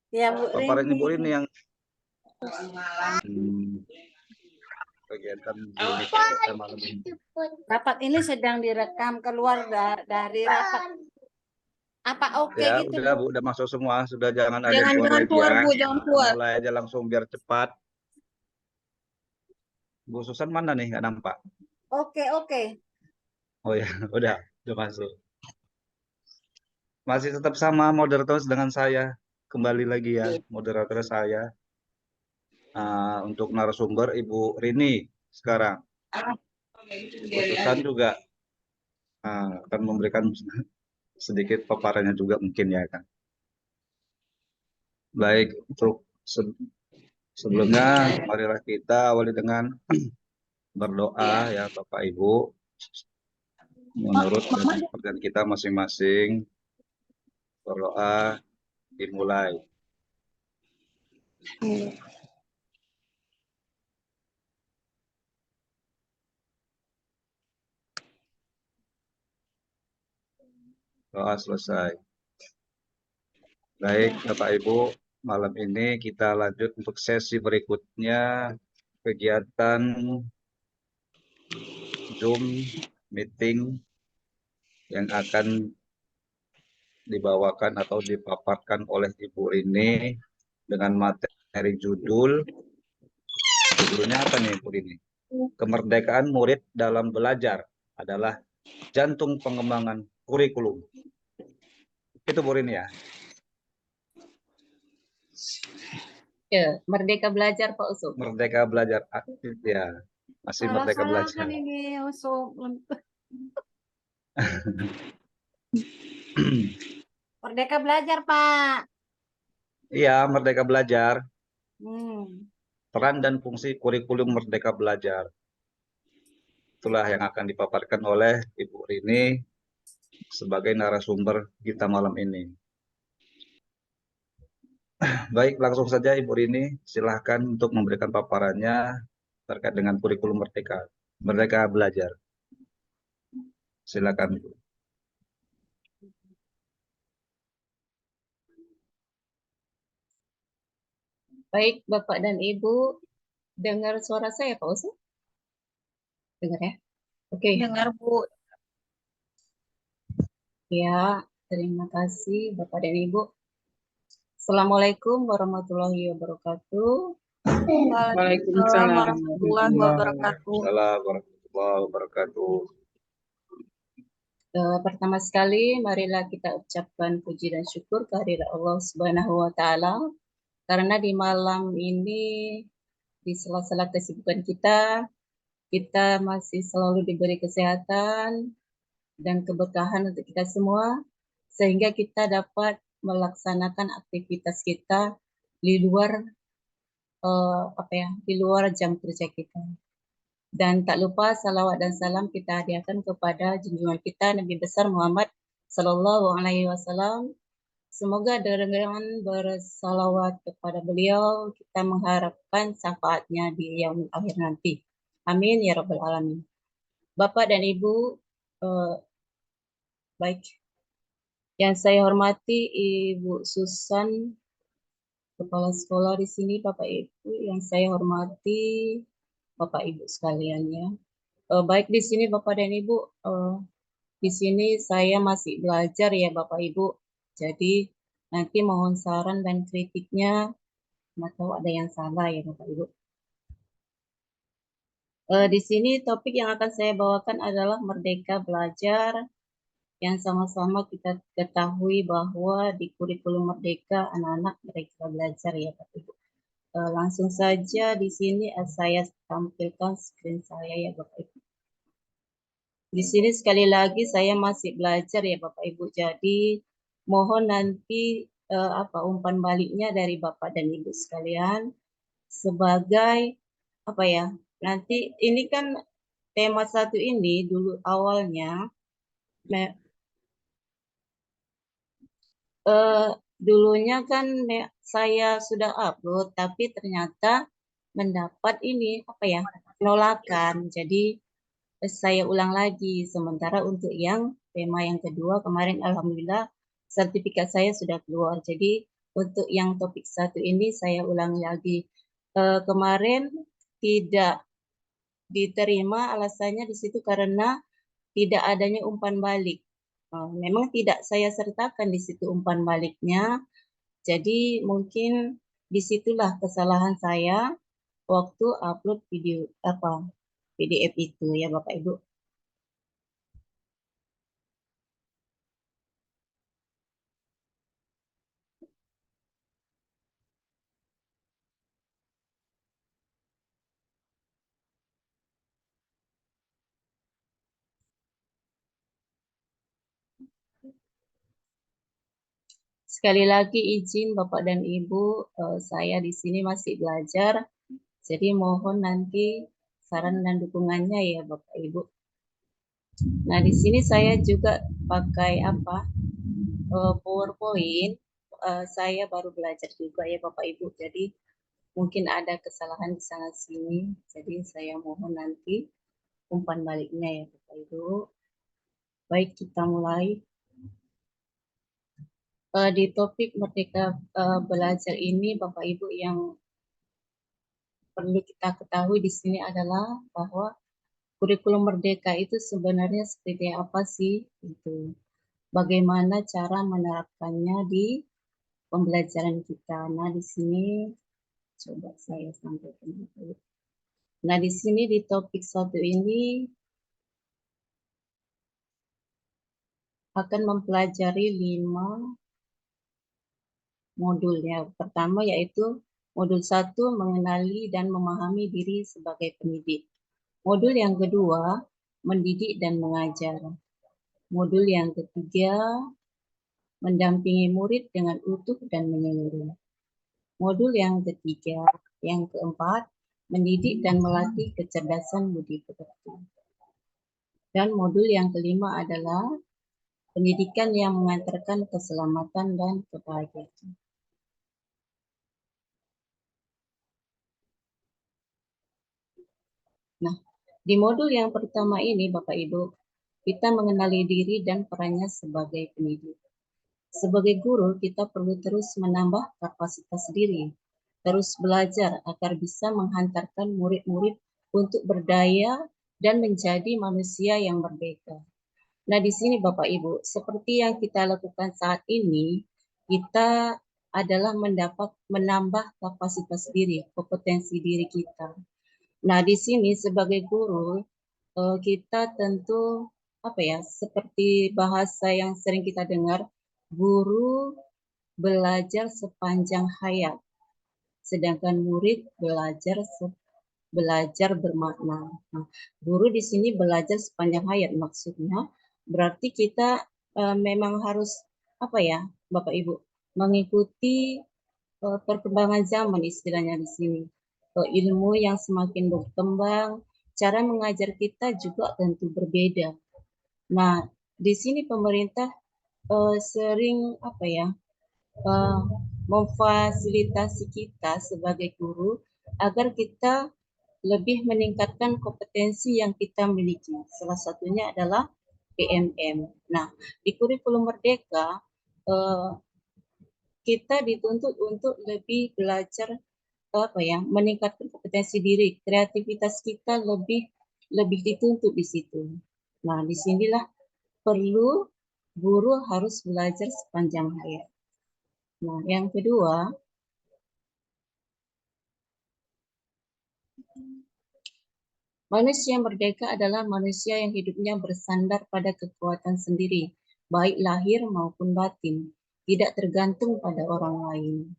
Ya, Bu paparan Rini. Ibu Rini yang kegiatan kita malam ini. Rapat ini sedang direkam keluar dari rapat. Apa oke Ya, gitu, udah Bu? Bu, udah masuk semua, sudah jangan ada yang Jangan keluar lagi keluar ya. Bu, jangan keluar. Mulai aja langsung biar cepat. Bu Susan mana nih? Nggak nampak. Oke, oke. Oh ya, udah masuk. Masih tetap sama moderator dengan saya. Kembali lagi ya, moderator saya. Untuk narasumber Ibu Rini sekarang. Bu Susan juga akan memberikan sedikit paparannya juga mungkin ya kan. Baik, untuk sebelumnya marilah kita awali dengan berdoa ya Bapak Ibu. Menurut pekerjaan kita masing-masing, berdoa dimulai. Doa selesai. Baik Bapak Ibu, malam ini kita lanjut untuk sesi berikutnya, kegiatan Zoom meeting yang akan dibawakan atau dipaparkan oleh Ibu Rini dengan materi judulnya apa nih Ibu Rini? Kemerdekaan murid dalam belajar adalah jantung pengembangan kurikulum. Itu Bu Rini ya? Ya, Merdeka Belajar Pak Usop. Merdeka belajar aktif ya. Masih Merdeka Salah belajar. kan ini, Usop. Merdeka Belajar, Pak. Iya, Merdeka Belajar. Hmm. Peran dan fungsi kurikulum Merdeka Belajar. Itulah yang akan dipaparkan oleh Ibu Rini sebagai narasumber kita malam ini. Baik, langsung saja Ibu Rini, silahkan untuk memberikan paparannya terkait dengan kurikulum Merdeka Belajar. Silakan Ibu. Baik Bapak dan Ibu, dengar suara saya Pak Usop? Dengar ya? Oke. Dengar Bu. Ya, terima kasih Bapak dan Ibu. Assalamualaikum warahmatullahi wabarakatuh. Waalaikumsalam warahmatullahi wabarakatuh. Waalaikumsalam warahmatullahi wabarakatuh. Pertama sekali, marilah kita ucapkan puji dan syukur kehadirat Allah Subhanahu wa Ta'ala, karena di malam ini, di sela-sela kesibukan kita masih selalu diberi kesehatan dan keberkahan untuk kita semua, sehingga kita dapat melaksanakan aktivitas kita di luar di luar jam kerja kita. Dan tak lupa salawat dan salam kita hadiahkan kepada junjungan kita Nabi besar Muhammad Sallallahu Alaihi Wasallam. Semoga dengan bersalawat kepada beliau kita mengharapkan syafaatnya di yaumul akhir nanti. Amin ya rabbal alamin. Bapak dan Ibu, baik. Yang saya hormati Ibu Susan, Kepala Sekolah di sini, Bapak Ibu. Yang saya hormati Bapak Ibu sekalian ya. Baik di sini Bapak dan Ibu, di sini saya masih belajar ya Bapak Ibu. Jadi nanti mohon saran dan kritiknya, atau ada yang salah ya Bapak Ibu. Di sini topik yang akan saya bawakan adalah Merdeka Belajar, yang sama-sama kita ketahui bahwa di kurikulum Merdeka anak-anak mereka belajar ya Bapak Ibu. Langsung saja di sini saya tampilkan screen saya ya Bapak Ibu. Di sini sekali lagi saya masih belajar ya Bapak Ibu. Jadi mohon nanti umpan baliknya dari Bapak dan Ibu sekalian sebagai nanti ini kan tema satu ini dulu awalnya dulunya kan saya sudah upload tapi ternyata mendapat ini penolakan. Jadi saya ulang lagi. Sementara untuk yang tema yang kedua kemarin alhamdulillah sertifikat saya sudah keluar. Jadi untuk yang topik 1 ini saya ulangi lagi. Kemarin tidak diterima alasannya di situ karena tidak adanya umpan balik. Memang tidak saya sertakan di situ umpan baliknya. Jadi mungkin disitulah kesalahan saya waktu upload video PDF itu ya Bapak Ibu. Sekali lagi izin Bapak dan Ibu, saya di sini masih belajar, jadi mohon nanti saran dan dukungannya ya Bapak Ibu. Nah di sini saya juga pakai PowerPoint. Saya baru belajar juga ya Bapak Ibu, jadi mungkin ada kesalahan di sana sini, jadi saya mohon nanti umpan baliknya ya Bapak Ibu. Baik, kita mulai. Di topik Merdeka Belajar ini Bapak Ibu yang perlu kita ketahui di sini adalah bahwa kurikulum merdeka itu sebenarnya seperti apa sih itu. Bagaimana cara menerapkannya di pembelajaran kita. Nah, di sini coba saya sampaikan dulu. Nah, di sini di topik 1 ini akan mempelajari 5 modul ya. Pertama yaitu modul 1 mengenali dan memahami diri sebagai pendidik. Modul yang kedua mendidik dan mengajar. Modul yang ketiga mendampingi murid dengan utuh dan menyeluruh. Modul yang ketiga, yang keempat, mendidik dan melatih kecerdasan budi pekerti. Dan modul yang kelima adalah pendidikan yang mengantarkan keselamatan dan kebahagiaan. Nah, di modul yang pertama ini Bapak Ibu, kita mengenali diri dan perannya sebagai pendidik. Sebagai guru, kita perlu terus menambah kapasitas diri, terus belajar agar bisa menghantarkan murid-murid untuk berdaya dan menjadi manusia yang merdeka. Nah, di sini Bapak Ibu, seperti yang kita lakukan saat ini, kita adalah menambah kapasitas diri, kompetensi diri kita. Nah, di sini sebagai guru, kita tentu seperti bahasa yang sering kita dengar, guru belajar sepanjang hayat, sedangkan murid belajar bermakna. Nah, guru di sini belajar sepanjang hayat, maksudnya berarti kita memang harus Bapak Ibu, mengikuti perkembangan zaman istilahnya di sini. Ilmu yang semakin berkembang, cara mengajar kita juga tentu berbeda. Nah, di sini pemerintah sering memfasilitasi kita sebagai guru agar kita lebih meningkatkan kompetensi yang kita miliki. Salah satunya adalah PMM. Nah, di kurikulum Merdeka kita dituntut untuk lebih belajar meningkatkan kompetensi diri, kreativitas kita lebih dituntut di situ. Nah, disinilah perlu guru harus belajar sepanjang hayat. Nah, yang kedua, manusia merdeka adalah manusia yang hidupnya bersandar pada kekuatan sendiri, baik lahir maupun batin, tidak tergantung pada orang lain.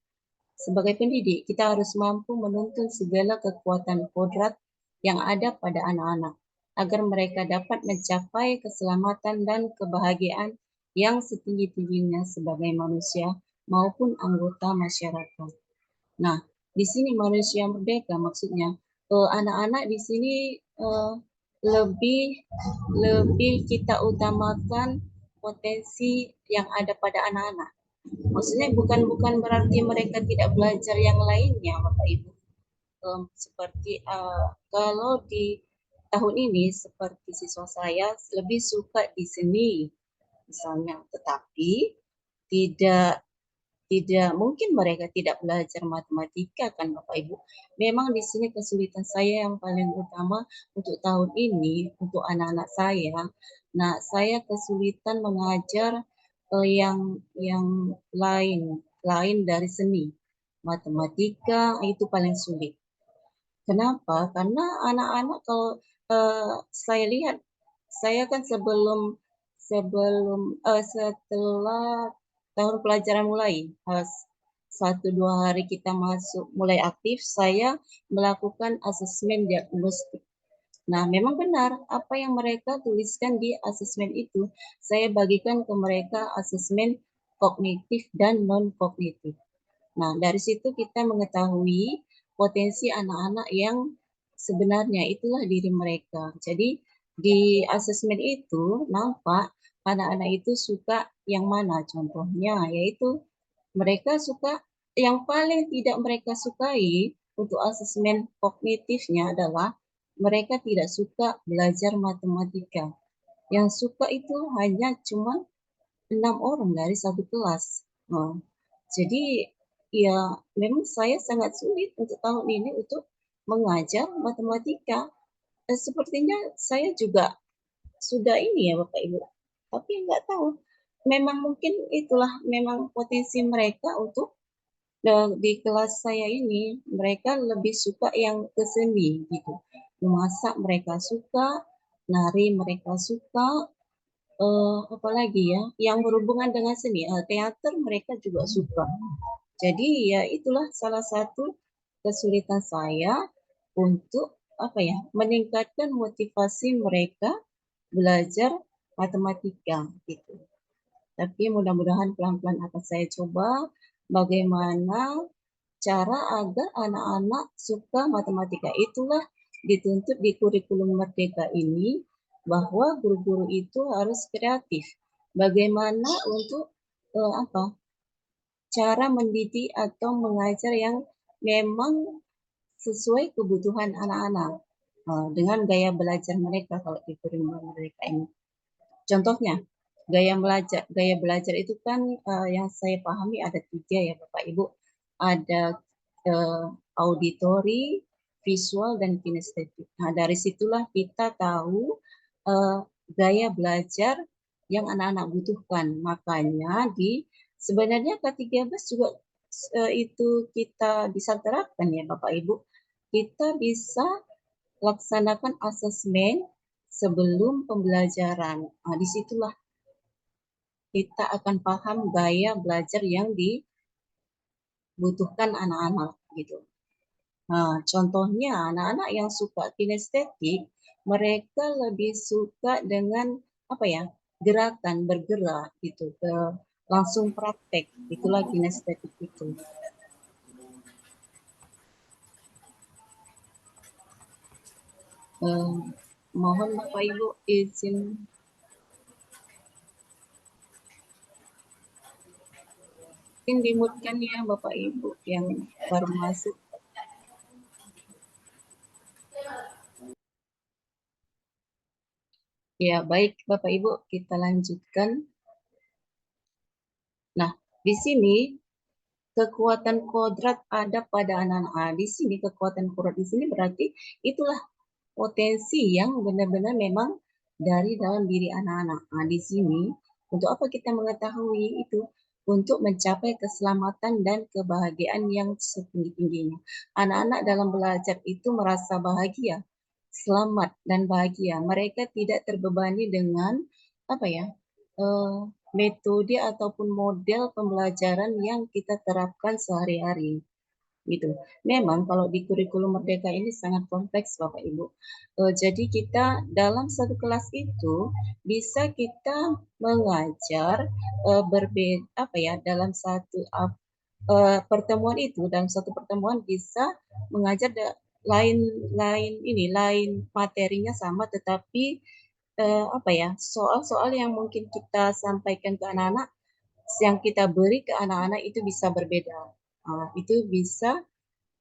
Sebagai pendidik, kita harus mampu menuntun segala kekuatan kodrat yang ada pada anak-anak, agar mereka dapat mencapai keselamatan dan kebahagiaan yang setinggi-tingginya sebagai manusia maupun anggota masyarakat. Nah, di sini manusia merdeka maksudnya anak-anak di sini lebih kita utamakan potensi yang ada pada anak-anak. Maksudnya bukan berarti mereka tidak belajar yang lainnya, Bapak Ibu. Seperti kalau di tahun ini seperti siswa saya lebih suka di seni misalnya, tetapi tidak mungkin mereka tidak belajar matematika kan Bapak Ibu. Memang di sini kesulitan saya yang paling utama untuk tahun ini untuk anak-anak saya. Nah, saya kesulitan mengajar yang lain dari seni. Matematika itu paling sulit. Kenapa? Karena anak-anak kalau saya lihat, saya kan setelah tahun pelajaran mulai, pas 1-2 hari kita masuk mulai aktif, saya melakukan asesmen diagnostik. Nah, memang benar apa yang mereka tuliskan di asesmen itu, saya bagikan ke mereka asesmen kognitif dan non-kognitif. Nah, dari situ kita mengetahui potensi anak-anak yang sebenarnya itulah diri mereka. Jadi di asesmen itu nampak anak-anak itu suka yang mana contohnya, yaitu mereka suka yang paling tidak mereka sukai untuk asesmen kognitifnya adalah mereka tidak suka belajar matematika. Yang suka itu hanya cuma 6 orang dari satu kelas. Nah, jadi ya memang saya sangat sulit untuk tahun ini untuk mengajar matematika. Sepertinya saya juga sudah ini ya Bapak Ibu, tapi nggak tahu. Memang mungkin itulah memang potensi mereka untuk di kelas saya ini, mereka lebih suka yang ke seni gitu. Memasak mereka suka, nari mereka suka, apalagi ya, yang berhubungan dengan seni, teater mereka juga suka. Jadi ya itulah salah satu kesulitan saya untuk apa ya, meningkatkan motivasi mereka belajar matematika gitu. Tapi mudah-mudahan pelan-pelan akan saya coba bagaimana cara agar anak-anak suka matematika. Itulah dituntut di kurikulum Merdeka ini bahwa guru-guru itu harus kreatif. Bagaimana untuk cara mendidik atau mengajar yang memang sesuai kebutuhan anak-anak dengan gaya belajar mereka kalau di kurikulum mereka ini. Contohnya, gaya belajar itu kan yang saya pahami ada 3 ya Bapak Ibu. Ada auditori, visual, dan kinestetik. Nah, dari situlah kita tahu gaya belajar yang anak-anak butuhkan. Makanya sebenarnya K13 juga itu kita bisa terapkan ya Bapak Ibu. Kita bisa laksanakan asesmen sebelum pembelajaran. Nah, disitulah kita akan paham gaya belajar yang dibutuhkan anak-anak gitu. Nah, contohnya anak-anak yang suka kinestetik, mereka lebih suka dengan apa ya, gerakan, bergerak gitu, langsung praktek. Itulah kinestetik itu. Mohon Bapak Ibu izin. Mungkin dimutkan ya Bapak Ibu yang baru masuk. Ya, baik Bapak Ibu, kita lanjutkan. Nah, di sini kekuatan kodrat ada pada anak-anak. Nah, di sini kekuatan kodrat di sini berarti itulah potensi yang benar-benar memang dari dalam diri anak-anak. Nah, di sini untuk apa kita mengetahui itu? Untuk mencapai keselamatan dan kebahagiaan yang setinggi-tingginya. Anak-anak dalam belajar itu merasa bahagia, selamat dan bahagia. Mereka tidak terbebani dengan apa ya? Metode ataupun model pembelajaran yang kita terapkan sehari-hari gitu. Memang kalau di kurikulum Merdeka ini sangat kompleks Bapak Ibu. Jadi kita dalam satu kelas itu bisa kita mengajar berbeda apa ya dalam satu pertemuan itu dalam satu pertemuan bisa mengajar lain materinya sama tetapi apa ya soal-soal yang mungkin kita sampaikan ke anak-anak yang kita beri ke anak-anak itu bisa berbeda. Itu bisa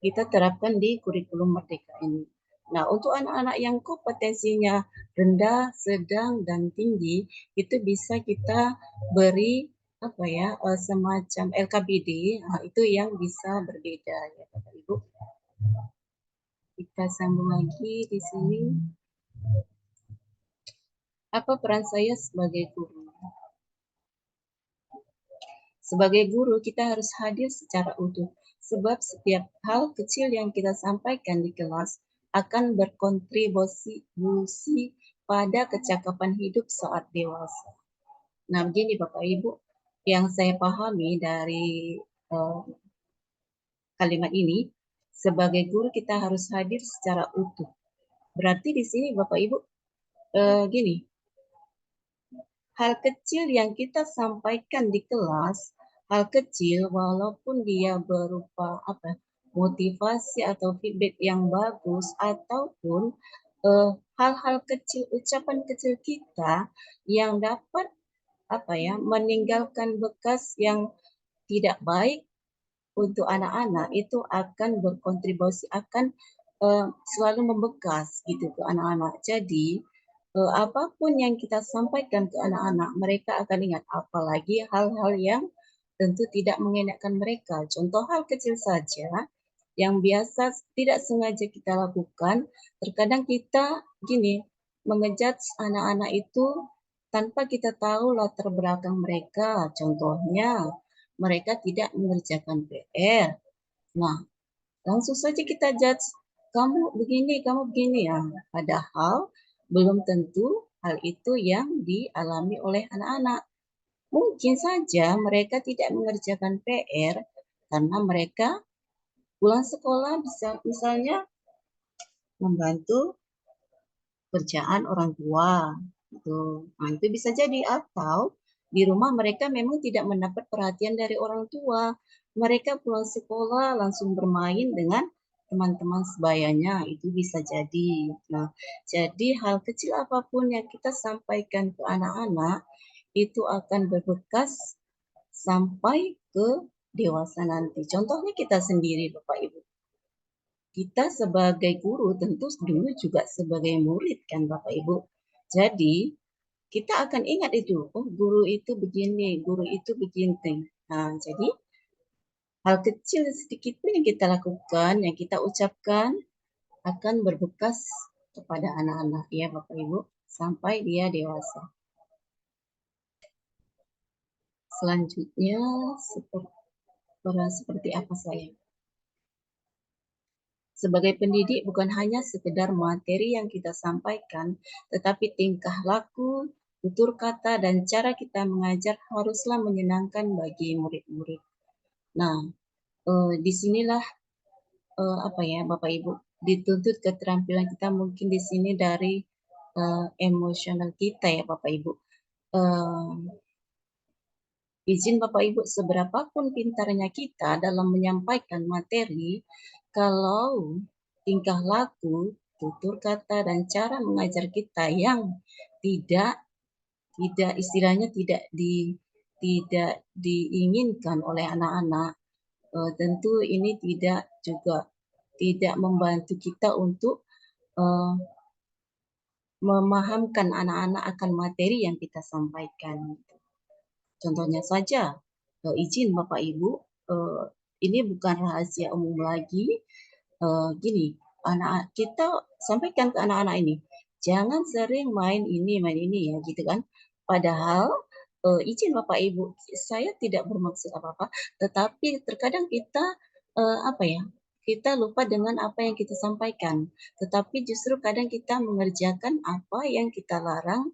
kita terapkan di kurikulum Merdeka ini. Nah, untuk anak-anak yang kompetensinya rendah, sedang, dan tinggi, itu bisa kita beri apa ya, semacam LKBD, itu yang bisa berbeda ya Bapak Ibu. Kita sambung lagi di sini. Apa peran saya sebagai guru? Sebagai guru kita harus hadir secara utuh, sebab setiap hal kecil yang kita sampaikan di kelas akan berkontribusi pada kecakapan hidup saat dewasa. Nah, begini Bapak Ibu, yang saya pahami dari kalimat ini, sebagai guru kita harus hadir secara utuh. Berarti di sini Bapak Ibu, gini, hal kecil yang kita sampaikan di kelas, hal kecil walaupun dia berupa motivasi atau feedback yang bagus ataupun hal-hal kecil, ucapan kecil kita yang dapat meninggalkan bekas yang tidak baik untuk anak-anak, itu akan berkontribusi, akan selalu membekas gitu ke anak-anak. Jadi apapun yang kita sampaikan ke anak-anak, mereka akan ingat, apalagi hal-hal yang tentu tidak mengenakkan mereka. Contoh hal kecil saja yang biasa tidak sengaja kita lakukan, terkadang kita mengejudge anak-anak itu tanpa kita tahu latar belakang mereka. Contohnya, mereka tidak mengerjakan PR. Nah, langsung saja kita judge, kamu begini ya. Padahal belum tentu hal itu yang dialami oleh anak-anak. Mungkin saja mereka tidak mengerjakan PR karena mereka pulang sekolah bisa misalnya membantu kerjaan orang tua. Gitu. Nah, itu bisa jadi, atau di rumah mereka memang tidak mendapat perhatian dari orang tua. Mereka pulang sekolah langsung bermain dengan teman-teman sebayanya, itu bisa jadi. Nah, jadi hal kecil apapun yang kita sampaikan ke anak-anak itu akan berbekas sampai ke dewasa nanti. Contohnya kita sendiri, Bapak Ibu. Kita sebagai guru tentu dulu juga sebagai murid kan Bapak Ibu. Jadi kita akan ingat itu, oh guru itu begini, guru itu begini. Nah, jadi hal kecil sedikit pun yang kita lakukan, yang kita ucapkan akan berbekas kepada anak-anak ya Bapak Ibu sampai dia dewasa. Selanjutnya seperti apa saya? Sebagai pendidik bukan hanya sekedar materi yang kita sampaikan, tetapi tingkah laku, tutur kata, dan cara kita mengajar haruslah menyenangkan bagi murid-murid. Nah, disinilah Bapak Ibu, dituntut keterampilan kita mungkin di sini dari emosional kita ya Bapak Ibu. Izin Bapak Ibu, seberapapun pintarnya kita dalam menyampaikan materi, kalau tingkah laku, tutur kata, dan cara mengajar kita yang tidak istilahnya tidak diinginkan oleh anak-anak, tentu ini tidak membantu kita untuk memahamkan anak-anak akan materi yang kita sampaikan. Contohnya saja, izin Bapak Ibu, ini bukan rahasia umum lagi. Gini, anak kita sampaikan ke anak-anak ini, jangan sering main ini ya, gitu kan. Padahal izin Bapak Ibu, saya tidak bermaksud apa-apa, tetapi terkadang kita kita lupa dengan apa yang kita sampaikan. Tetapi justru kadang kita mengerjakan apa yang kita larang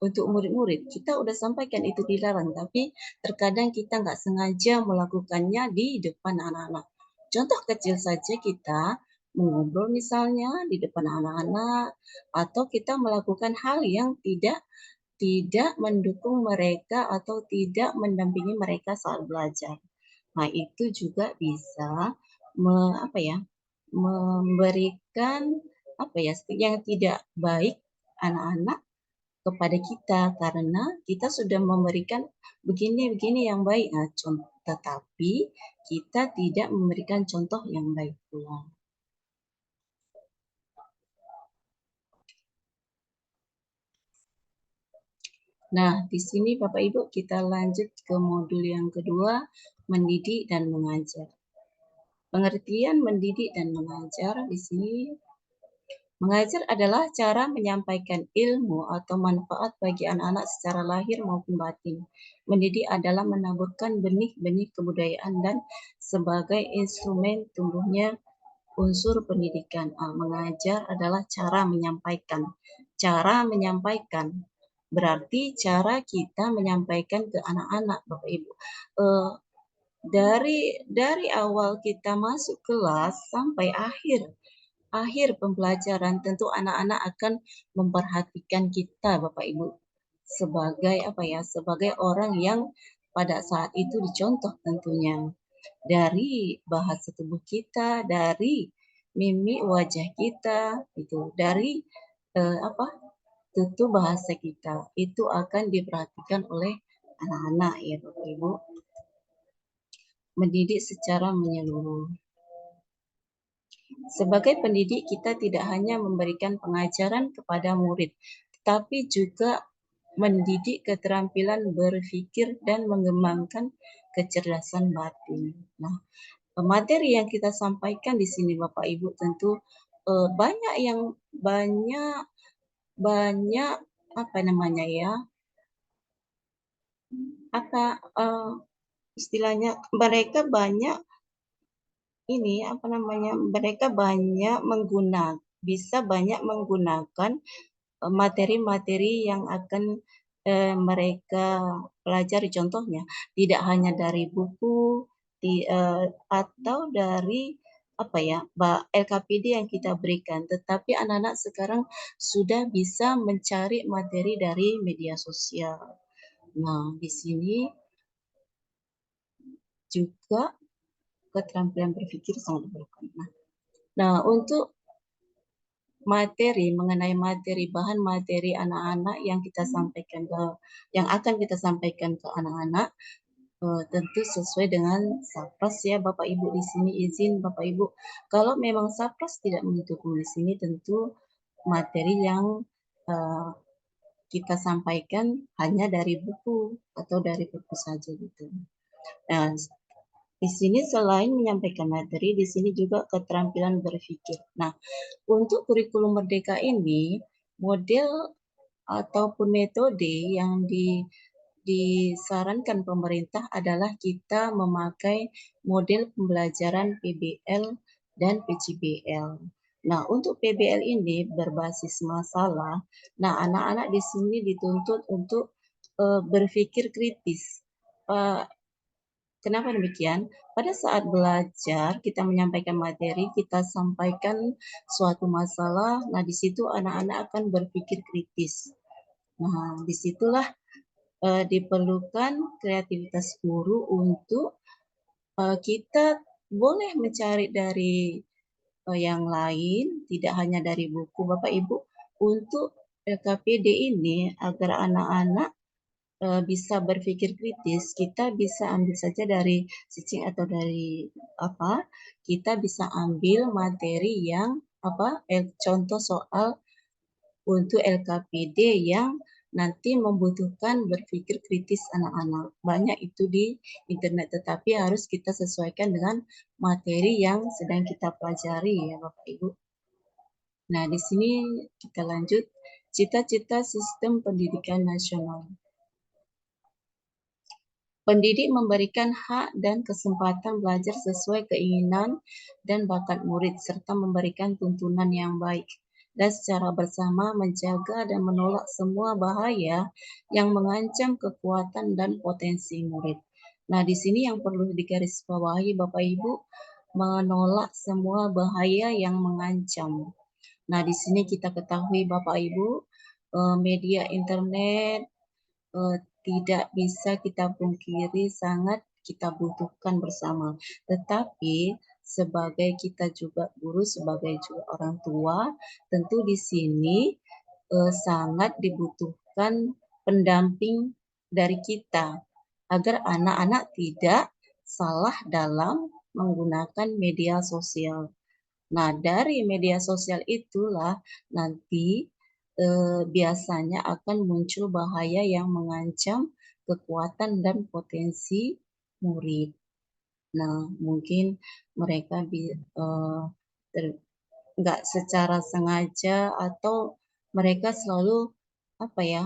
untuk murid-murid. Kita udah sampaikan itu dilarang, tapi terkadang kita nggak sengaja melakukannya di depan anak-anak. Contoh kecil saja, kita mengobrol misalnya di depan anak-anak, atau kita melakukan hal yang tidak mendukung mereka atau tidak mendampingi mereka saat belajar. Nah, itu juga bisa memberikan yang tidak baik anak-anak kepada kita, karena kita sudah memberikan begini yang baik, tetapi kita tidak memberikan contoh yang baik pula. Nah, di sini Bapak Ibu kita lanjut ke modul yang kedua, mendidik dan mengajar. Pengertian mendidik dan mengajar di sini, mengajar adalah cara menyampaikan ilmu atau manfaat bagi anak-anak secara lahir maupun batin. Mendidik adalah menaburkan benih-benih kebudayaan dan sebagai instrumen tumbuhnya unsur pendidikan. Mengajar adalah cara menyampaikan. Cara menyampaikan berarti cara kita menyampaikan ke anak-anak, Bapak Ibu. Dari awal kita masuk kelas sampai akhir pembelajaran, tentu anak-anak akan memperhatikan kita, Bapak Ibu, sebagai sebagai orang yang pada saat itu dicontoh tentunya. Dari bahasa tubuh kita, dari mimik wajah kita, itu dari tutur bahasa kita, itu akan diperhatikan oleh anak-anak ya Bapak Ibu. Mendidik secara menyeluruh. Sebagai pendidik, kita tidak hanya memberikan pengajaran kepada murid, tetapi juga mendidik keterampilan berpikir dan mengembangkan kecerdasan batin. Nah, materi yang kita sampaikan di sini Bapak Ibu tentu banyak istilahnya mereka banyak bisa banyak menggunakan materi-materi yang akan mereka pelajari, contohnya tidak hanya dari buku atau dari LKPD yang kita berikan, tetapi anak-anak sekarang sudah bisa mencari materi dari media sosial. Nah, di sini juga keterampilan berpikir sangat diperlukan. Nah, untuk mengenai bahan materi anak-anak yang akan kita sampaikan ke anak-anak, tentu sesuai dengan Sapras ya Bapak Ibu. Di sini izin Bapak Ibu, kalau memang Sapras tidak mendukung di sini, tentu materi yang kita sampaikan hanya dari buku atau dari buku saja gitu. Nah, di sini selain menyampaikan materi, di sini juga keterampilan berpikir. Nah, untuk kurikulum Merdeka ini, model ataupun metode yang disarankan pemerintah adalah kita memakai model pembelajaran PBL dan PJBL. Nah, untuk PBL ini berbasis masalah. Nah, anak-anak di sini dituntut untuk berpikir kritis. Kenapa demikian? Pada saat belajar, kita menyampaikan materi, kita sampaikan suatu masalah, nah di situ anak-anak akan berpikir kritis. Nah, disitulah diperlukan kreativitas guru untuk kita boleh mencari dari yang lain, tidak hanya dari buku Bapak Ibu, untuk LKPD ini agar anak-anak bisa berpikir kritis, kita bisa ambil saja dari cicing atau dari kita bisa ambil materi yang contoh soal untuk LKPD yang nanti membutuhkan berpikir kritis anak-anak. Banyak itu di internet, tetapi harus kita sesuaikan dengan materi yang sedang kita pelajari ya Bapak Ibu. Nah, di sini kita lanjut, cita-cita sistem pendidikan nasional. Pendidik memberikan hak dan kesempatan belajar sesuai keinginan dan bakat murid, serta memberikan tuntunan yang baik, dan secara bersama menjaga dan menolak semua bahaya yang mengancam kekuatan dan potensi murid. Nah, di sini yang perlu digarisbawahi Bapak Ibu, menolak semua bahaya yang mengancam. Nah, di sini kita ketahui Bapak Ibu, media internet tidak bisa kita pungkiri sangat kita butuhkan bersama. Tetapi sebagai kita juga guru, sebagai juga orang tua, tentu di sini sangat dibutuhkan pendamping dari kita agar anak-anak tidak salah dalam menggunakan media sosial. Nah, dari media sosial itulah nanti biasanya akan muncul bahaya yang mengancam kekuatan dan potensi murid. Nah, mungkin mereka nggak secara sengaja atau mereka selalu apa ya,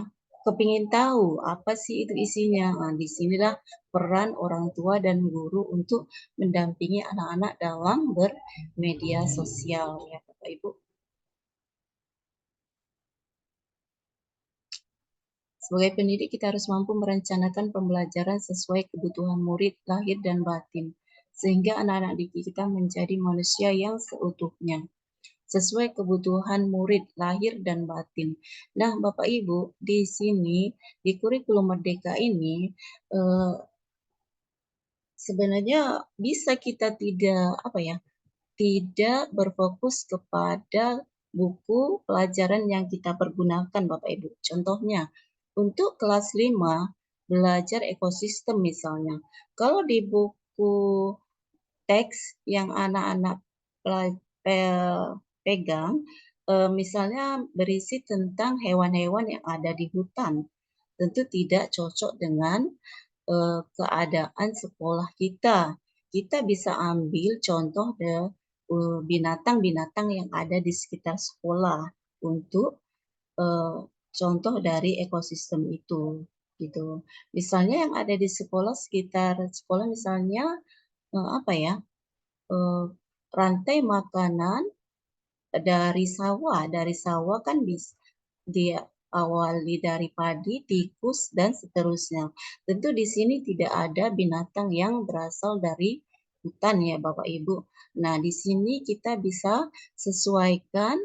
kepingin tahu apa sih itu isinya. Nah, disinilah peran orang tua dan guru untuk mendampingi anak-anak dalam bermedia sosial ya Bapak Ibu. Sebagai pendidik, kita harus mampu merencanakan pembelajaran sesuai kebutuhan murid lahir dan batin, sehingga anak-anak didik kita menjadi manusia yang seutuhnya, sesuai kebutuhan murid lahir dan batin. Nah, Bapak Ibu, di sini di kurikulum Merdeka ini sebenarnya bisa kita tidak berfokus kepada buku pelajaran yang kita pergunakan Bapak Ibu. Contohnya, untuk kelas 5 belajar ekosistem misalnya. Kalau di buku teks yang anak-anak pegang, misalnya berisi tentang hewan-hewan yang ada di hutan, tentu tidak cocok dengan keadaan sekolah kita. Kita bisa ambil contoh binatang-binatang yang ada di sekitar sekolah untuk contoh dari ekosistem itu, gitu. Misalnya yang ada di sekitar sekolah misalnya rantai makanan dari sawah kan bisa diawali dari padi, tikus, dan seterusnya. Tentu di sini tidak ada binatang yang berasal dari hutan ya Bapak Ibu. Nah, di sini kita bisa sesuaikan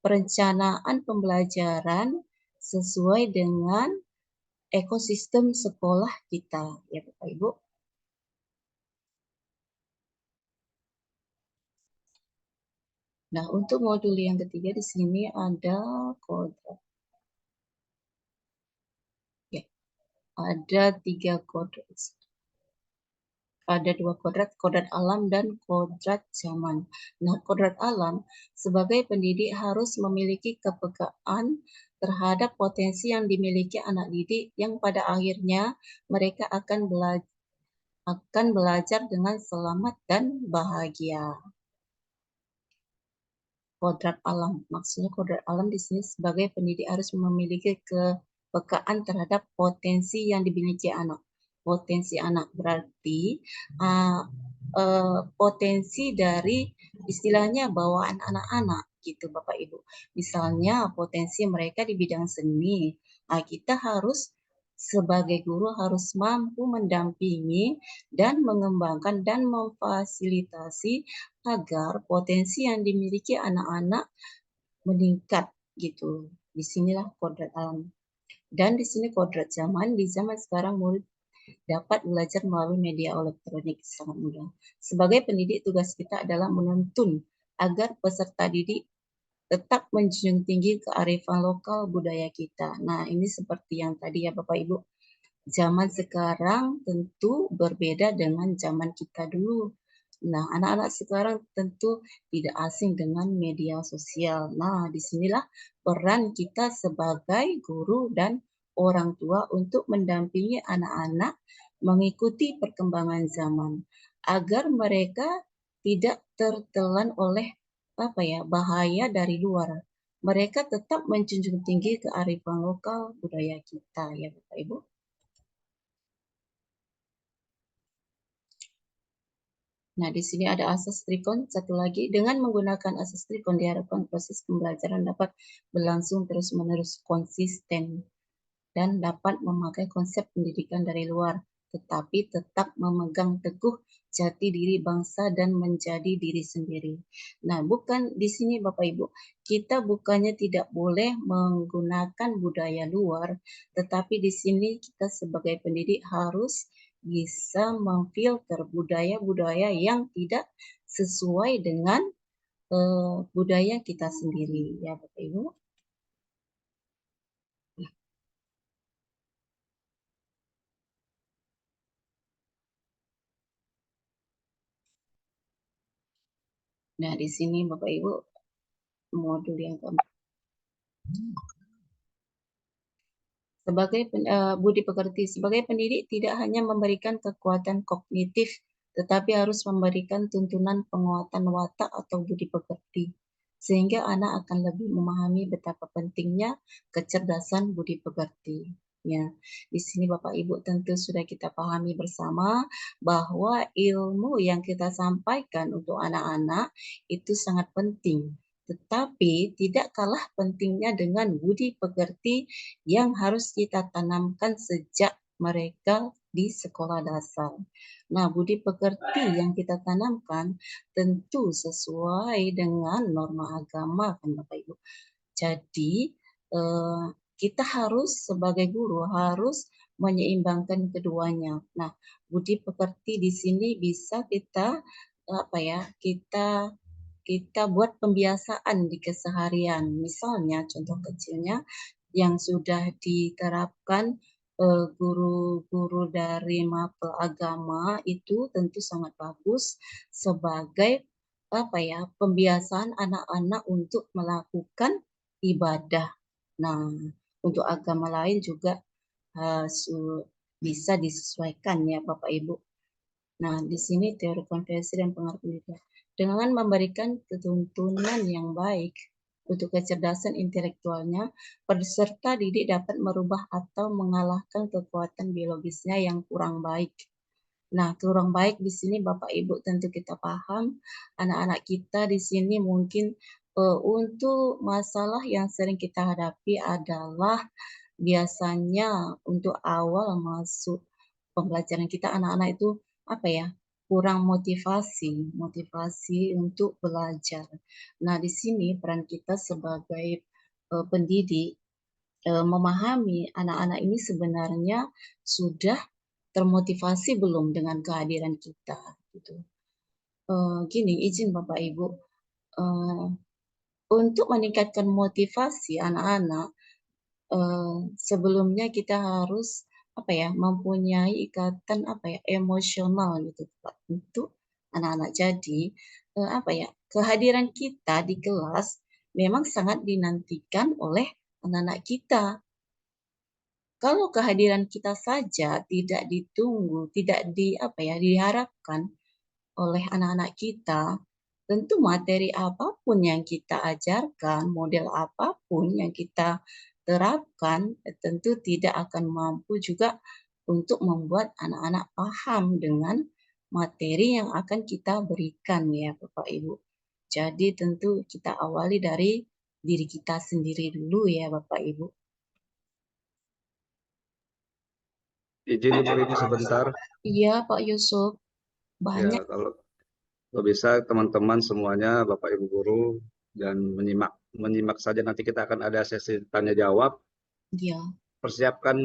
perencanaan pembelajaran sesuai dengan ekosistem sekolah kita ya Bapak Ibu. Nah, untuk modul yang ketiga di sini ada kodrat. Ya, ada 3 kodrat. Ada 2 kodrat alam dan kodrat zaman. Nah, kodrat alam sebagai pendidik harus memiliki kepekaan terhadap potensi yang dimiliki anak didik yang pada akhirnya mereka akan belajar dengan selamat dan bahagia. Kodrat alam, maksudnya kodrat alam di sini sebagai pendidik harus memiliki kepekaan terhadap potensi yang dimiliki anak. Potensi anak berarti potensi dari istilahnya bawaan anak-anak gitu Bapak Ibu. Misalnya potensi mereka di bidang seni. Nah, kita harus sebagai guru harus mampu mendampingi dan mengembangkan dan memfasilitasi agar potensi yang dimiliki anak-anak meningkat gitu. Disinilah kodrat alam. Dan di sini kodrat zaman, di zaman sekarang murid dapat belajar melalui media elektronik sangat mudah. Sebagai pendidik, tugas kita adalah menuntun agar peserta didik tetap menjunjung tinggi kearifan lokal budaya kita. Nah, ini seperti yang tadi ya Bapak Ibu. Zaman sekarang tentu berbeda dengan zaman kita dulu. Nah, anak-anak sekarang tentu tidak asing dengan media sosial. Nah, disinilah peran kita sebagai guru dan orang tua untuk mendampingi anak-anak mengikuti perkembangan zaman agar mereka tidak tertelan oleh bahaya dari luar. Mereka tetap menjunjung tinggi kearifan lokal budaya kita ya Bapak Ibu. Nah, di sini ada asas trikon. Satu lagi, dengan menggunakan asas trikon diharapkan proses pembelajaran dapat berlangsung terus-menerus konsisten dan dapat memakai konsep pendidikan dari luar, tetapi tetap memegang teguh jati diri bangsa dan menjadi diri sendiri. Nah, bukan di sini Bapak Ibu, kita bukannya tidak boleh menggunakan budaya luar, tetapi di sini kita sebagai pendidik harus bisa memfilter budaya-budaya yang tidak sesuai dengan budaya kita sendiri ya Bapak Ibu. Nah, di sini Bapak Ibu modul yang keempat. Budi pekerti sebagai pendidik tidak hanya memberikan kekuatan kognitif, tetapi harus memberikan tuntunan penguatan watak atau budi pekerti, sehingga anak akan lebih memahami betapa pentingnya kecerdasan budi pekerti. Ya, di sini Bapak Ibu tentu sudah kita pahami bersama bahwa ilmu yang kita sampaikan untuk anak-anak itu sangat penting. Tetapi tidak kalah pentingnya dengan budi pekerti yang harus kita tanamkan sejak mereka di sekolah dasar. Nah, budi pekerti yang kita tanamkan tentu sesuai dengan norma agama, kan Bapak Ibu. Jadi, kita harus sebagai guru harus menyeimbangkan keduanya. Nah, budi pekerti di sini bisa kita kita buat pembiasaan di keseharian. Misalnya contoh kecilnya yang sudah diterapkan guru-guru dari mapel agama itu tentu sangat bagus sebagai pembiasaan anak-anak untuk melakukan ibadah. Nah, untuk agama lain juga bisa disesuaikan ya Bapak Ibu. Nah, di sini teori konversi dan pengaruh pendidikan. Dengan memberikan tuntunan yang baik untuk kecerdasan intelektualnya, peserta didik dapat merubah atau mengalahkan kekuatan biologisnya yang kurang baik. Nah, kurang baik di sini Bapak Ibu tentu kita paham, anak-anak kita di sini mungkin untuk masalah yang sering kita hadapi adalah biasanya untuk awal masuk pembelajaran kita anak-anak itu kurang motivasi untuk belajar. Nah, di sini peran kita sebagai pendidik memahami anak-anak ini sebenarnya sudah termotivasi belum dengan kehadiran kita gitu. Gini, izin Bapak Ibu, untuk meningkatkan motivasi anak-anak, sebelumnya kita harus mempunyai ikatan emosional gitu Pak untuk anak-anak. Jadi kehadiran kita di kelas memang sangat dinantikan oleh anak-anak kita. Kalau kehadiran kita saja tidak ditunggu, tidak diharapkan oleh anak-anak kita, tentu materi apapun yang kita ajarkan, model apapun yang kita terapkan, tentu tidak akan mampu juga untuk membuat anak-anak paham dengan materi yang akan kita berikan ya Bapak Ibu. Jadi tentu kita awali dari diri kita sendiri dulu ya Bapak Ibu. Izin Ibu ini sebentar. Iya Pak Yusuf, banyak. Ya, kalau bisa teman-teman semuanya, Bapak Ibu guru, dan menyimak saja, nanti kita akan ada sesi tanya jawab. Iya. Persiapkan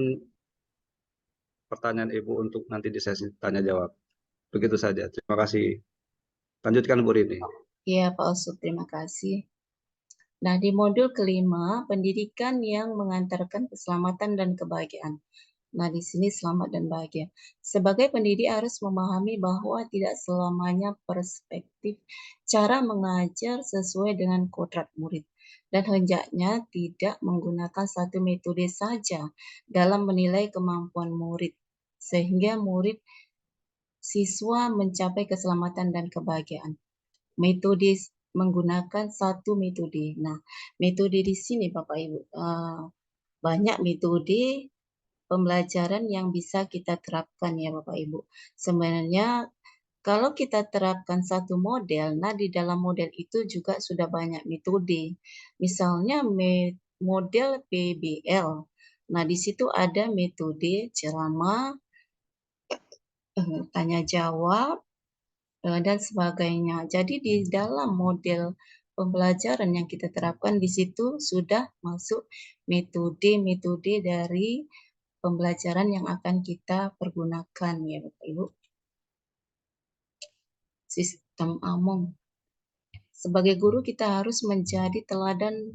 pertanyaan Ibu untuk nanti di sesi tanya jawab. Begitu saja. Terima kasih. Lanjutkan Bu Rini. Iya Pak Yusuf, terima kasih. Nah, di modul kelima, pendidikan yang mengantarkan keselamatan dan kebahagiaan. Nah, di sini selamat dan bahagia. Sebagai pendidik harus memahami bahwa tidak selamanya perspektif cara mengajar sesuai dengan kodrat murid. Dan hendaknya tidak menggunakan satu metode saja dalam menilai kemampuan murid. Sehingga siswa mencapai keselamatan dan kebahagiaan. Metode menggunakan satu metode. Nah, metode di sini Bapak Ibu banyak metode pembelajaran yang bisa kita terapkan ya Bapak Ibu. Sebenarnya kalau kita terapkan satu model, nah di dalam model itu juga sudah banyak metode. Misalnya model PBL. Nah, di situ ada metode ceramah, tanya jawab, dan sebagainya. Jadi di dalam model pembelajaran yang kita terapkan di situ sudah masuk metode-metode dari pembelajaran yang akan kita pergunakan ya Bapak Ibu. Sistem Among. Sebagai guru kita harus menjadi teladan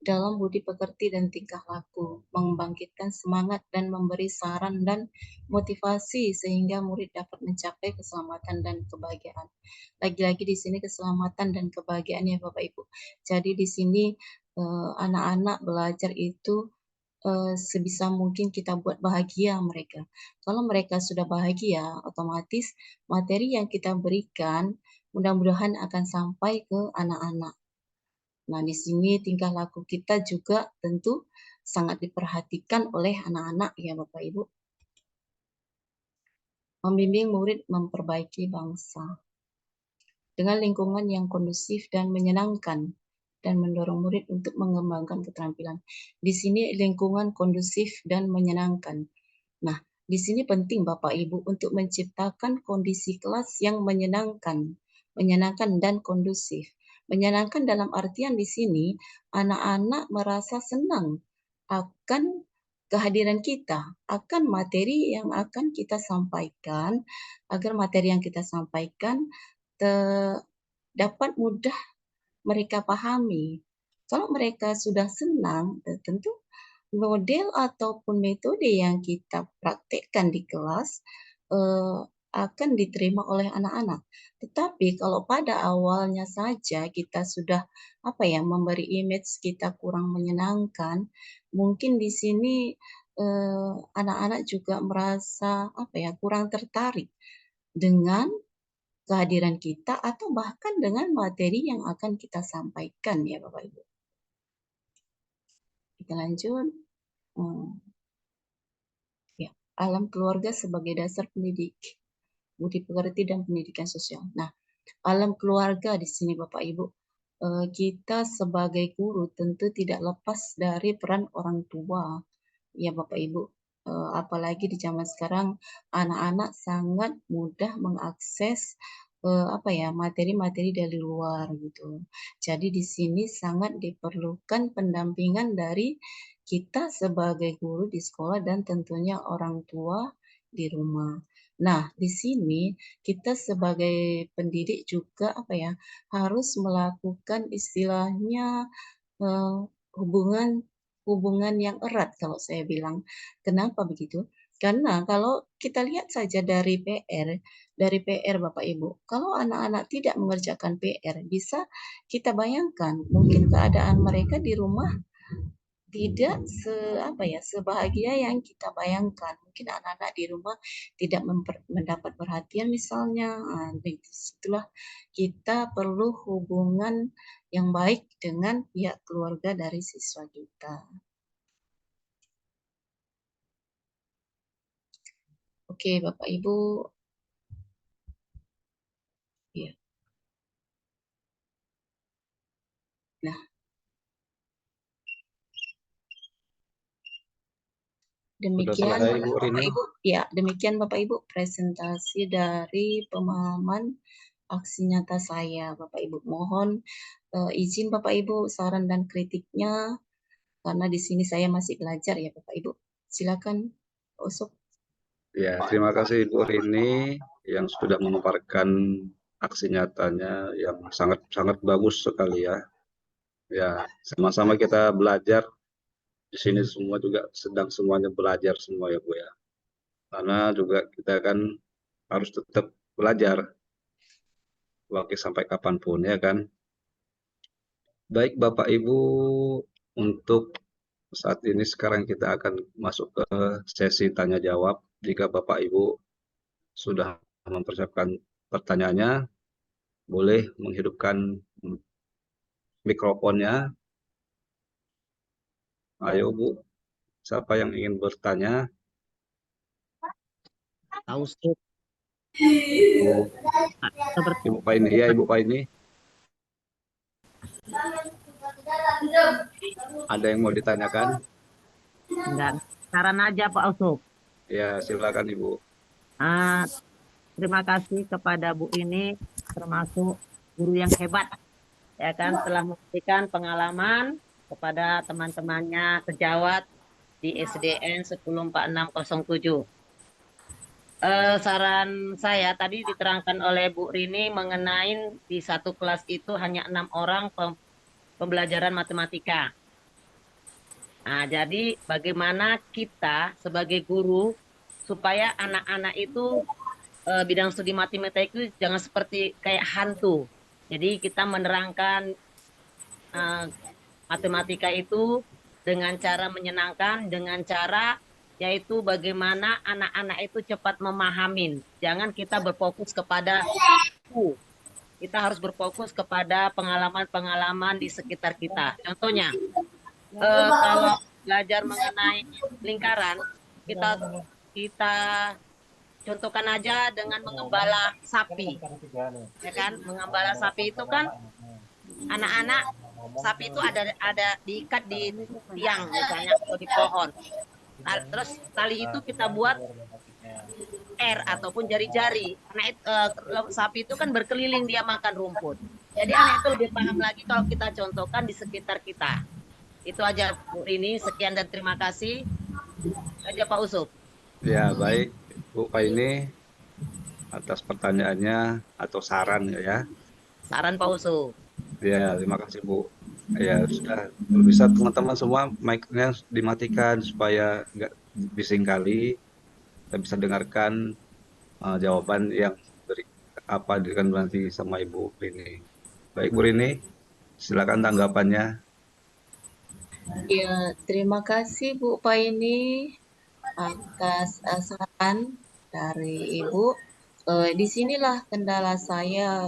dalam budi pekerti dan tingkah laku, membangkitkan semangat dan memberi saran dan motivasi sehingga murid dapat mencapai keselamatan dan kebahagiaan. Lagi-lagi di sini keselamatan dan kebahagiaan ya Bapak Ibu. Jadi di sini anak-anak belajar itu sebisa mungkin kita buat bahagia mereka. Kalau mereka sudah bahagia, otomatis materi yang kita berikan mudah-mudahan akan sampai ke anak-anak. Nah, di sini tingkah laku kita juga tentu sangat diperhatikan oleh anak-anak ya Bapak Ibu. Membimbing murid memperbaiki bangsa. Dengan lingkungan yang kondusif dan menyenangkan dan mendorong murid untuk mengembangkan keterampilan. Di sini lingkungan kondusif dan menyenangkan. Nah, di sini penting Bapak Ibu untuk menciptakan kondisi kelas yang menyenangkan dan kondusif. Menyenangkan dalam artian di sini anak-anak merasa senang akan kehadiran kita, akan materi yang akan kita sampaikan, agar materi yang kita sampaikan dapat mudah mereka pahami. Kalau mereka sudah senang, tentu model ataupun metode yang kita praktekkan di kelas akan diterima oleh anak-anak. Tetapi kalau pada awalnya saja kita sudah memberi image kita kurang menyenangkan, mungkin di sini anak-anak juga merasa kurang tertarik dengan kehadiran kita atau bahkan dengan materi yang akan kita sampaikan ya Bapak Ibu. Kita lanjut. Alam keluarga sebagai dasar pendidik, budi pekerti dan pendidikan sosial. Nah, alam keluarga di sini Bapak Ibu, kita sebagai guru tentu tidak lepas dari peran orang tua, ya Bapak Ibu. Apalagi di zaman sekarang anak-anak sangat mudah mengakses materi-materi dari luar gitu. Jadi di sini sangat diperlukan pendampingan dari kita sebagai guru di sekolah dan tentunya orang tua di rumah. Nah, di sini kita sebagai pendidik juga harus melakukan istilahnya hubungan yang erat kalau saya bilang. Kenapa begitu? Karena kalau kita lihat saja dari PR Bapak Ibu, kalau anak-anak tidak mengerjakan PR, bisa kita bayangkan mungkin keadaan mereka di rumah tidak sebahagia yang kita bayangkan. Mungkin anak-anak di rumah tidak mendapat perhatian misalnya. Disitulah kita perlu hubungan yang baik dengan pihak keluarga dari siswa kita. Oke, Bapak Ibu. Ya. Nah, demikian Bapak Ibu. Ya, demikian Bapak Ibu presentasi dari pemahaman aksi nyata saya, Bapak Ibu. Mohon izin Bapak Ibu saran dan kritiknya karena di sini saya masih belajar ya Bapak Ibu. Silakan Pak Usop. Ya, terima kasih Ibu Rini yang sudah memaparkan aksi nyatanya yang sangat bagus sekali ya. Ya, sama-sama kita belajar. Di sini semua juga sedang semuanya belajar semua ya Bu ya. Karena juga kita kan harus tetap belajar. Oke, sampai kapanpun ya kan. Baik Bapak Ibu, untuk saat ini sekarang kita akan masuk ke sesi tanya jawab. Jika Bapak Ibu sudah mempersiapkan pertanyaannya, boleh menghidupkan mikrofonnya. Ayo Bu, siapa yang ingin bertanya? Tausuk. Ibu Paini, ya Ibu Paini. Ada yang mau ditanyakan? Enggak, saran aja Pak Usuk. Ya, silakan Ibu. Terima kasih kepada Bu ini, termasuk guru yang hebat, ya kan, telah memberikan pengalaman kepada teman-temannya sejawat di SDN 104607. Saran saya tadi diterangkan oleh Bu Rini mengenai di satu kelas itu hanya 6 orang pembelajaran matematika. Nah, jadi bagaimana kita sebagai guru supaya anak-anak itu bidang studi matematika itu jangan seperti kayak hantu. Jadi kita menerangkan eh, matematika itu dengan cara menyenangkan, dengan cara yaitu bagaimana anak-anak itu cepat memahamin. Jangan kita berfokus kepada buku. Kita harus berfokus kepada pengalaman-pengalaman di sekitar kita. Contohnya, kalau belajar mengenai lingkaran, kita kita contohkan aja dengan mengembala sapi, ya kan? Mengembala sapi itu kan anak-anak sapi itu ada diikat di tiang misalnya atau di pohon. Nah, terus tali itu kita buat R ataupun jari-jari. Sapi itu kan berkeliling dia makan rumput. Jadi anak itu lebih paham lagi kalau kita contohkan di sekitar kita. Itu aja Bu Rini, sekian dan terima kasih. Aja Pak Usop. Ya, baik Bu Paine atas pertanyaannya atau saran ya. Saran Pak Usop. Ya, terima kasih Bu. Ya, sudah. Kalau bisa teman-teman semua mic-nya dimatikan supaya nggak bising kali. Kita bisa dengarkan jawaban yang diberikan nanti sama Ibu Rini. Baik Bu Rini, silakan tanggapannya. Ya, terima kasih Bu Paini atas saran dari Ibu. Disinilah kendala saya,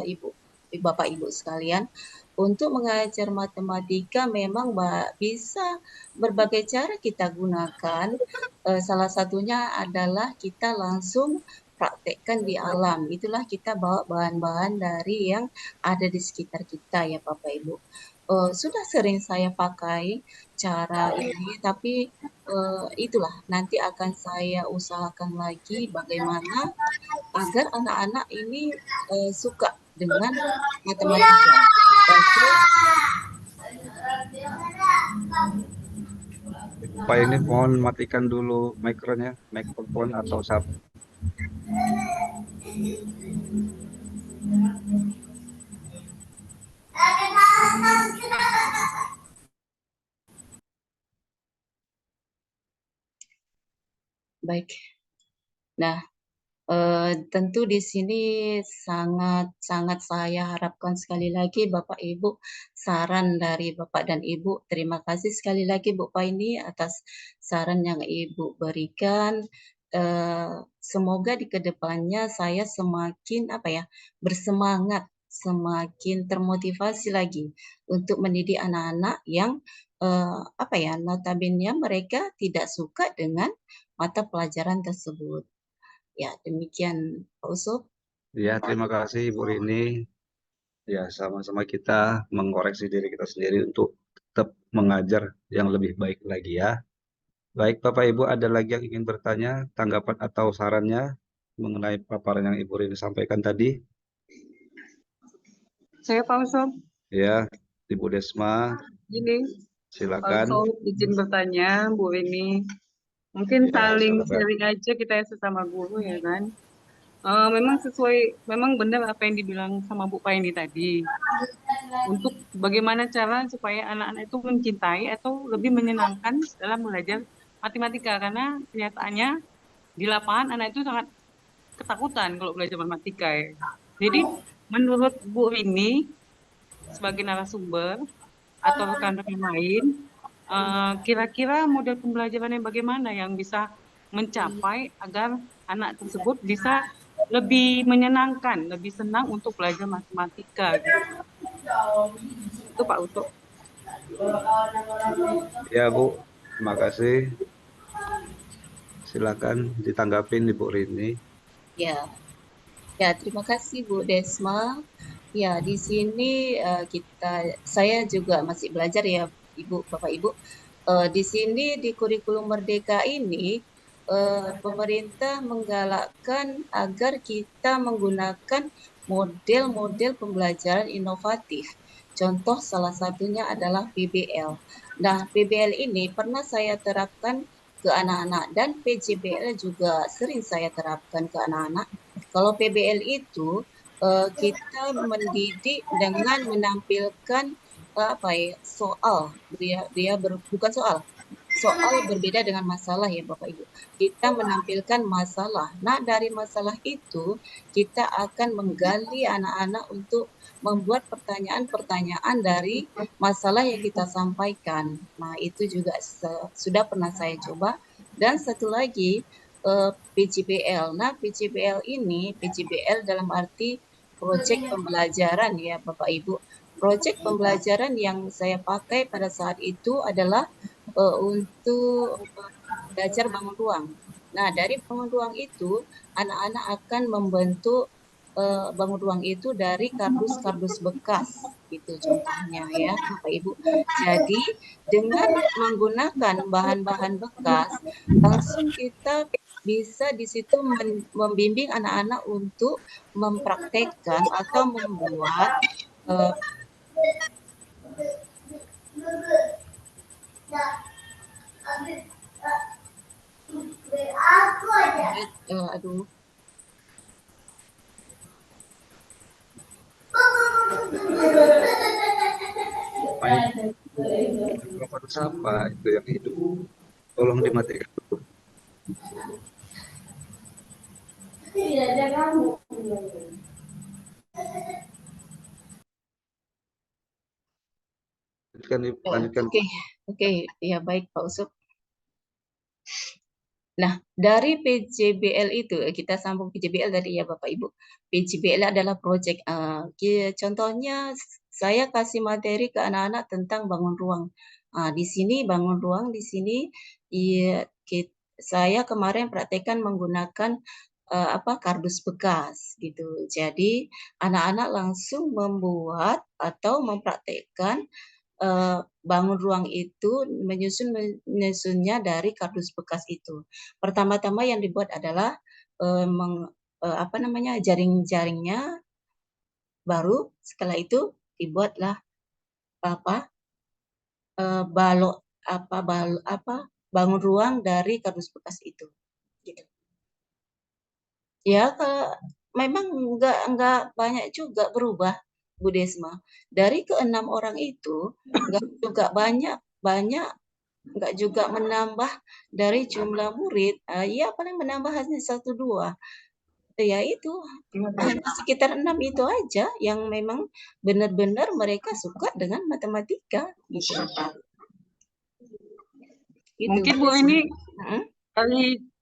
Bapak Ibu sekalian. Untuk mengajar matematika memang bisa berbagai cara kita gunakan. Salah satunya adalah kita langsung praktekkan di alam. Itulah kita bawa bahan-bahan dari yang ada di sekitar kita ya Bapak Ibu. Sudah sering saya pakai cara ini, tapi itulah nanti akan saya usahakan lagi bagaimana agar anak-anak ini suka dengan matematika. Oke, Pak ini mohon matikan dulu mikronya, mikrofon atau sub. baik. Nah, tentu di sini sangat-sangat saya harapkan sekali lagi Bapak Ibu saran dari Bapak dan Ibu. Terima kasih sekali lagi Bu Paini atas saran yang Ibu berikan. Semoga di kedepannya saya semakin bersemangat, semakin termotivasi lagi untuk mendidik anak-anak yang notabene mereka tidak suka dengan mata pelajaran tersebut. Ya, demikian Pak Usop. Ya, terima kasih Bu Rini. Ya, sama-sama kita mengoreksi diri kita sendiri untuk tetap mengajar yang lebih baik lagi ya. Baik, Bapak Ibu, ada lagi yang ingin bertanya, tanggapan atau sarannya mengenai paparan yang Ibu Rini sampaikan tadi? Saya Pak Usop, Ya, Ibu Desma, gini, Pak silakan. Usop izin bertanya, Bu ini mungkin Ya, saling silakan. sharing aja kita sesama guru ya kan. Memang benar apa yang dibilang sama Bu Paini tadi. Untuk bagaimana cara supaya anak-anak itu mencintai atau lebih menyenangkan dalam belajar matematika. Karena kenyataannya di lapangan anak itu sangat ketakutan kalau belajar matematika ya. Jadi menurut Bu Rini sebagai narasumber atau rekan-rekan lain, kira-kira model pembelajaran yang bagaimana yang bisa mencapai agar anak tersebut bisa lebih menyenangkan, lebih senang untuk belajar matematika gitu. Itu Pak Uto. Ya, Bu, terima kasih. Silakan ditanggapin Ibu Rini. Ya, ya terima kasih Bu Desma. Ya, di sini saya juga masih belajar ya Ibu, Bapak Ibu. Di sini di kurikulum Merdeka ini pemerintah menggalakkan agar kita menggunakan model-model pembelajaran inovatif. Contoh salah satunya adalah PBL. Nah, PBL ini pernah saya terapkan ke anak-anak dan PJBL juga sering saya terapkan ke anak-anak. Kalau PBL itu kita mendidik dengan menampilkan soal. Bukan soal, soal berbeda dengan masalah ya Bapak Ibu. Kita menampilkan masalah. Nah, dari masalah itu kita akan menggali anak-anak untuk membuat pertanyaan-pertanyaan dari masalah yang kita sampaikan. Nah, itu juga sudah pernah saya coba. Dan satu lagi PJBL. Nah, PJBL dalam arti proyek pembelajaran ya Bapak Ibu. Proyek pembelajaran yang saya pakai pada saat itu adalah untuk belajar bangun ruang. Nah, dari bangun ruang itu, anak-anak akan membentuk bangun ruang itu dari kardus-kardus bekas, gitu contohnya ya, Bapak Ibu. Jadi, dengan menggunakan bahan-bahan bekas, langsung kita bisa di situ membimbing anak-anak untuk mempraktekkan atau membuat aduh. Bapak siapa itu yang hidup? Tolong dimatikan dulu. Lanjutkan. Oke, ya baik Pak Usup. Nah, dari PJBL itu, kita sambung PJBL tadi ya Bapak Ibu. PJBL adalah proyek, contohnya saya kasih materi ke anak-anak tentang bangun ruang. Di sini bangun ruang, di sini ya, saya kemarin praktekkan menggunakan kardus bekas gitu. Jadi anak-anak langsung membuat atau mempraktekkan bangun ruang itu menyusunnya dari kardus bekas itu. Pertama-tama yang dibuat adalah jaring-jaringnya, baru setelah itu dibuatlah bangun ruang dari kardus bekas itu. Gitu. Ya, memang nggak banyak juga berubah, Bu Desma. Dari ke-6 orang itu nggak juga banyak, nggak juga menambah dari jumlah murid. Ya paling menambah hanya 1-2. Ya itu hanya sekitar 6 itu aja yang memang benar-benar mereka suka dengan matematika. Gitu. Mungkin Bu ini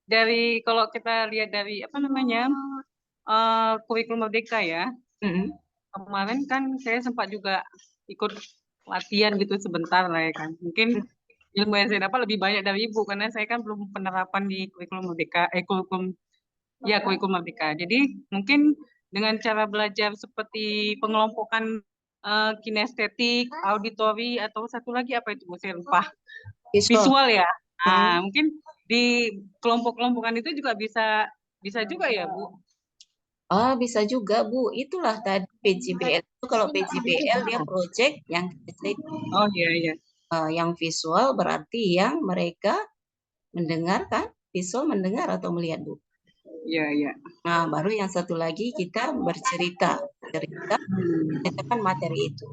dari kalau kita lihat dari kurikulum Merdeka ya. Kemarin kan saya sempat juga ikut latihan gitu sebentar lah ya kan. Mungkin ilmu yang saya dapat lebih banyak dari Ibu karena saya kan belum penerapan di kurikulum Merdeka, kurikulum Merdeka. Jadi mungkin dengan cara belajar seperti pengelompokan kinestetik, auditori, atau satu lagi apa itu Bu? Saya lupa. Visual ya. Nah, mungkin di kelompok-kelompokan itu juga bisa juga ya Bu? Bisa juga Bu. Itulah tadi PJBL itu, kalau PJBL dia project yang oh iya. Yang visual berarti yang mereka mendengarkan, visual mendengar atau melihat Bu. Iya. Nah, baru yang satu lagi kita bercerita, menceritakan materi itu.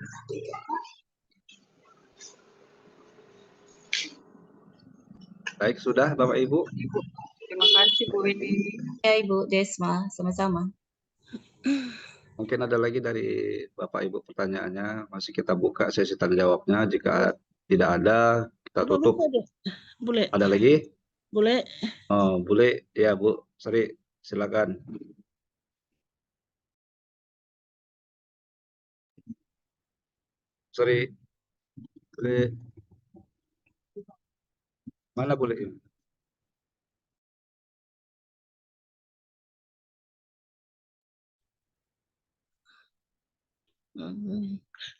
Baik, sudah Bapak Ibu. Terima kasih Bu Widi. Ya Ibu Desma, sama-sama. Mungkin ada lagi dari Bapak Ibu pertanyaannya, masih kita buka sesi tanya jawabnya. Jika tidak ada, kita tutup. Boleh. Ada lagi? Boleh. Oh, boleh. Ya Bu, Sri, silakan. Sri, boleh. Mana boleh?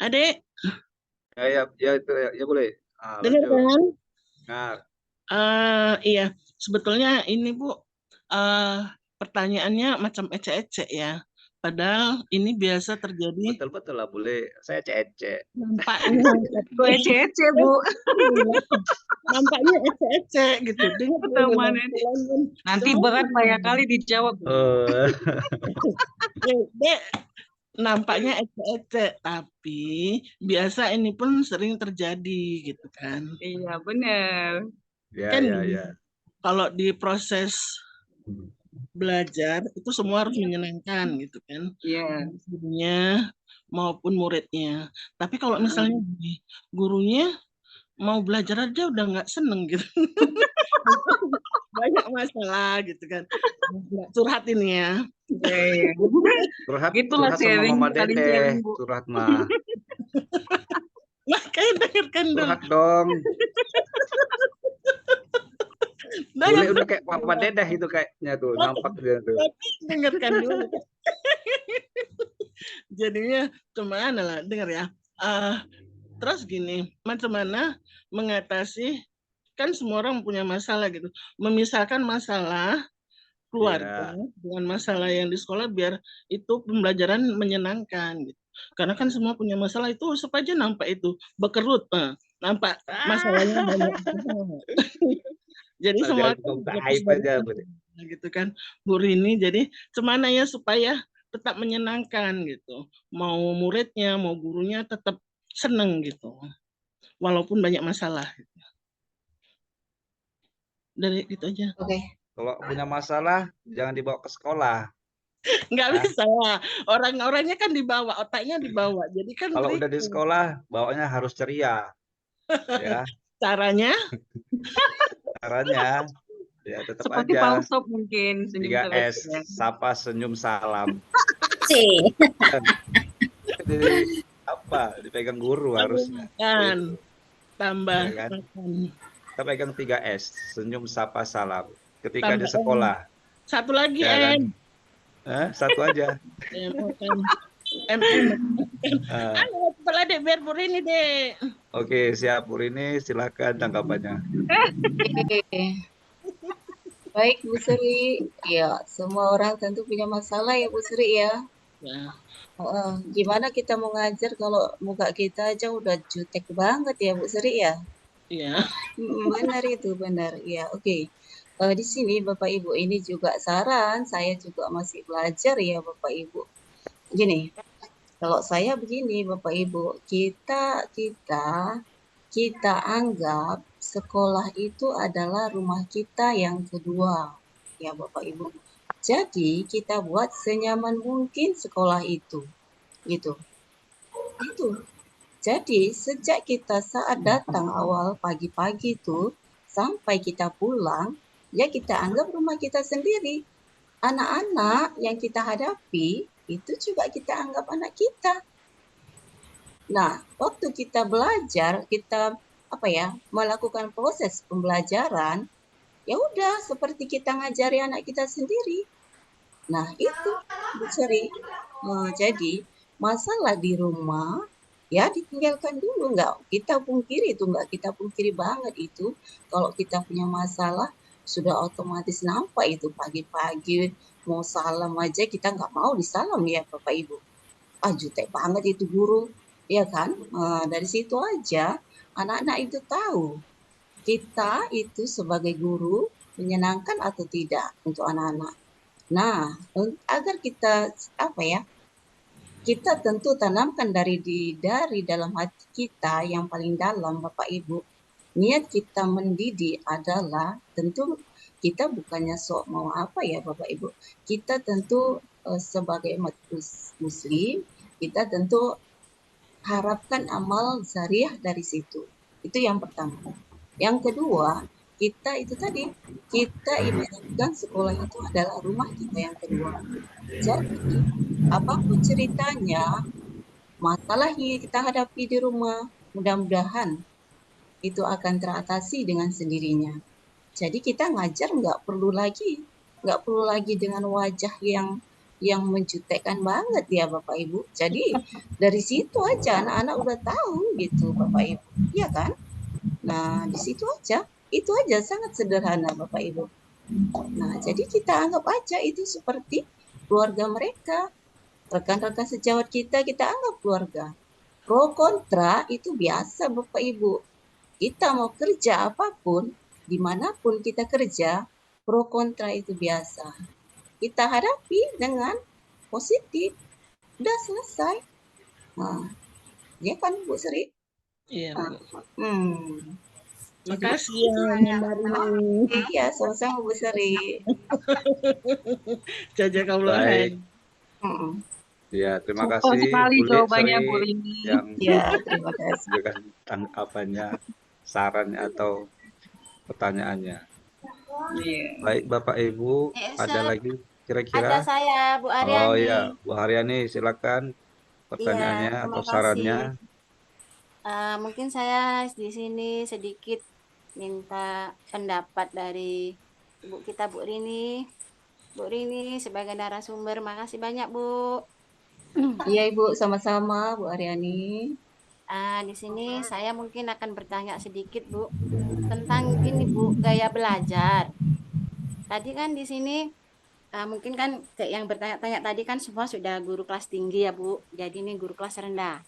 Adik. Ya boleh. Dengar kan? Nah. Iya, sebetulnya ini Bu, pertanyaannya macam ecek-ecek ya. Padahal ini biasa terjadi. Betul lah, boleh. Saya ecek-ecek. Nampaknya ecek-ecek Bu. Nampaknya ecek-ecek gitu. Nanti berat banyak kali dijawab. Dek, nampaknya ecek-ecek, tapi biasa ini pun sering terjadi gitu kan. Iya benar. Ya, Kan ya, gini, ya. kalau di proses belajar itu semua harus menyenangkan gitu kan, Iya. gurunya maupun muridnya. Tapi kalau misalnya gini, gurunya mau belajar aja udah nggak seneng gitu. Banyak masalah gitu kan. Nggak curhat ini ya. Iya, iya. Curhat, Itulah curhat sama sharing, Mama saling Dedeh. sharing, Bu. Curhat mah. Makanya dengarkan dulu. Curhat dong. Dengar, Bule udah kayak Mama Dedeh itu kayaknya tuh, nampak dia tuh. tapi dengarkan dulu. Jadinya kemana lah, dengar ya. Terus gini, macam mana mengatasi, kan semua orang punya masalah gitu. Memisahkan masalah keluarga Iya. dengan masalah yang di sekolah biar itu pembelajaran menyenangkan gitu. Karena kan semua punya masalah itu supaya aja nampak itu berkerut, nampak masalahnya banyak. Jadi semua Jangan kan buka lepas aib dari aja, itu, Bule. gitu kan Bu Rini. Jadi gimana ya supaya tetap menyenangkan gitu. Mau muridnya, mau gurunya tetap seneng gitu. Walaupun banyak masalah. Dari itu aja. Oke. Kalau punya masalah, jangan dibawa ke sekolah. Nggak Nah, bisa. Orang-orangnya kan dibawa, otaknya dibawa. Jadi kan kalau udah di tricky. sekolah, bawanya harus ceria. Ya, Caranya caranya ya tetap Seperti aja. Pausop mungkin, senyum 3S, terus ya. sapa, senyum, salam. Sih. Jadi apa? Dipegang guru harusnya. kan Itu, tambah ya kan? makan. Kita pegang 3S, senyum, sapa, salam. Ketika di Tambah sekolah, satu lagi ya kan? M. Satu aja. Makan. MM. Eh, Cepat lah dek, biar Bu Rini dek. Oke, siap Bu Rini, silakan tanggapannya. Oke. Baik Bu Sri. Ya, semua orang tentu punya masalah ya Bu Sri ya. Ya, Gimana kita mau ngajar kalau muka kita aja udah jutek banget ya Bu Sri ya? iya. Benar itu, benar. Ya, oke. Di sini Bapak Ibu ini juga saran, saya juga masih belajar ya Bapak Ibu. Gini, kalau saya begini Bapak Ibu, kita anggap sekolah itu adalah rumah kita yang kedua, ya Bapak Ibu. Jadi kita buat senyaman mungkin sekolah itu, gitu. Itu. Jadi sejak kita saat datang awal pagi-pagi itu sampai kita pulang, ya kita anggap rumah kita sendiri. Anak-anak yang kita hadapi itu juga kita anggap anak kita. Nah, waktu kita belajar, kita melakukan proses pembelajaran, ya udah seperti kita ngajari anak kita sendiri. Nah, itu Bu Sri. Jadi masalah di rumah ya ditinggalkan dulu, nggak kita pungkiri banget itu. Kalau kita punya masalah sudah otomatis nampak itu pagi-pagi mau salam aja kita nggak mau disalam ya Bapak Ibu. Jutek banget itu guru, ya kan? Dari situ aja anak-anak itu tahu kita itu sebagai guru menyenangkan atau tidak untuk anak-anak. Nah, agar kita kita tentu tanamkan dari dalam hati kita yang paling dalam Bapak Ibu. Niat kita mendidik adalah tentu kita bukannya sok mau apa ya Bapak Ibu. Kita tentu sebagai umat muslim, kita tentu harapkan amal zariah dari situ. Itu yang pertama. Yang kedua, kita itu tadi, kita ibaratkan sekolah itu adalah rumah kita yang kedua. Jadi, apapun ceritanya, masalah yang kita hadapi di rumah, mudah-mudahan itu akan teratasi dengan sendirinya. Jadi kita ngajar nggak perlu lagi dengan wajah yang menjutekkan banget ya Bapak Ibu. Jadi dari situ aja anak-anak udah tahu gitu Bapak Ibu, iya kan? Nah di situ aja, itu aja sangat sederhana Bapak Ibu. Nah jadi kita anggap aja itu seperti keluarga mereka, rekan-rekan sejawat kita anggap keluarga. Pro kontra itu biasa Bapak Ibu. Kita mau kerja apapun, dimanapun kita kerja, pro kontra itu biasa. Kita hadapi dengan positif, udah selesai. Nah, ya kan Bu Sri? Iya, Bu. Makasih ya Mbak Rini. Iya, sama-sama Bu Sri. Jazakallah khair. Baik, ya terima Super kasih sekali Bu Li, jawabannya Sri Bu Rini. yang Ya, terima kasih. memberikan tanggapannya, sarannya atau pertanyaannya. Iya. Baik Bapak Ibu, ada Ustaz, lagi ada kira-kira? saya Bu Oh Aryani. ya, Bu Haryani silakan Iya, pertanyaannya terima atau kasih. sarannya. Mungkin saya di sini sedikit minta pendapat dari Ibu kita Bu Rini. Bu Rini sebagai narasumber, makasih banyak Bu. Iya Ibu, sama-sama Bu Aryani. Di sini saya mungkin akan bertanya sedikit Bu tentang gini Bu, gaya belajar. Tadi kan di sini mungkin kan kayak yang bertanya-tanya tadi kan semua sudah guru kelas tinggi ya Bu. Jadi ini guru kelas rendah.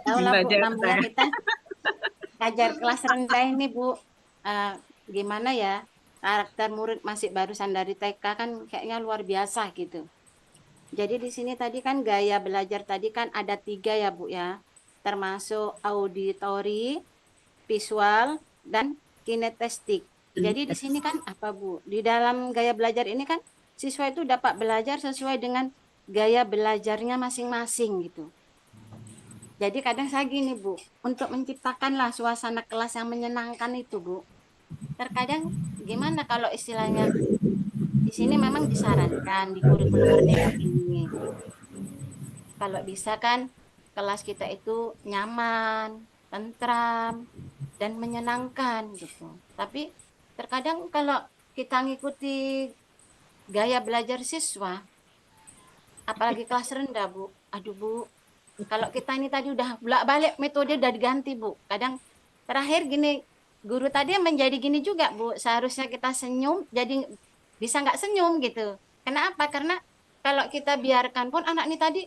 Tahu lah Bu, Belajar namanya saya. kita ngajar kelas rendah ini Bu. Gimana ya, karakter murid masih barusan dari TK kan kayaknya luar biasa gitu. Jadi di sini tadi kan gaya belajar tadi kan ada 3 ya Bu ya, termasuk auditori, visual, dan kinestetik. Jadi di sini kan apa Bu? Di dalam gaya belajar ini kan siswa itu dapat belajar sesuai dengan gaya belajarnya masing-masing gitu. Jadi kadang saya gini Bu, untuk menciptakanlah suasana kelas yang menyenangkan itu Bu. Terkadang gimana kalau istilahnya di sini memang disarankan di kurikulum merdeka ini. Kalau bisa kan kelas kita itu nyaman, tentram, dan menyenangkan gitu. Tapi terkadang kalau kita ngikuti gaya belajar siswa, apalagi kelas rendah Bu, aduh Bu, kalau kita ini tadi udah bolak-balik metode udah diganti Bu. Kadang terakhir gini, guru tadi menjadi gini juga Bu, seharusnya kita senyum jadi bisa nggak senyum gitu. Kenapa? Karena kalau kita biarkan pun anak ini tadi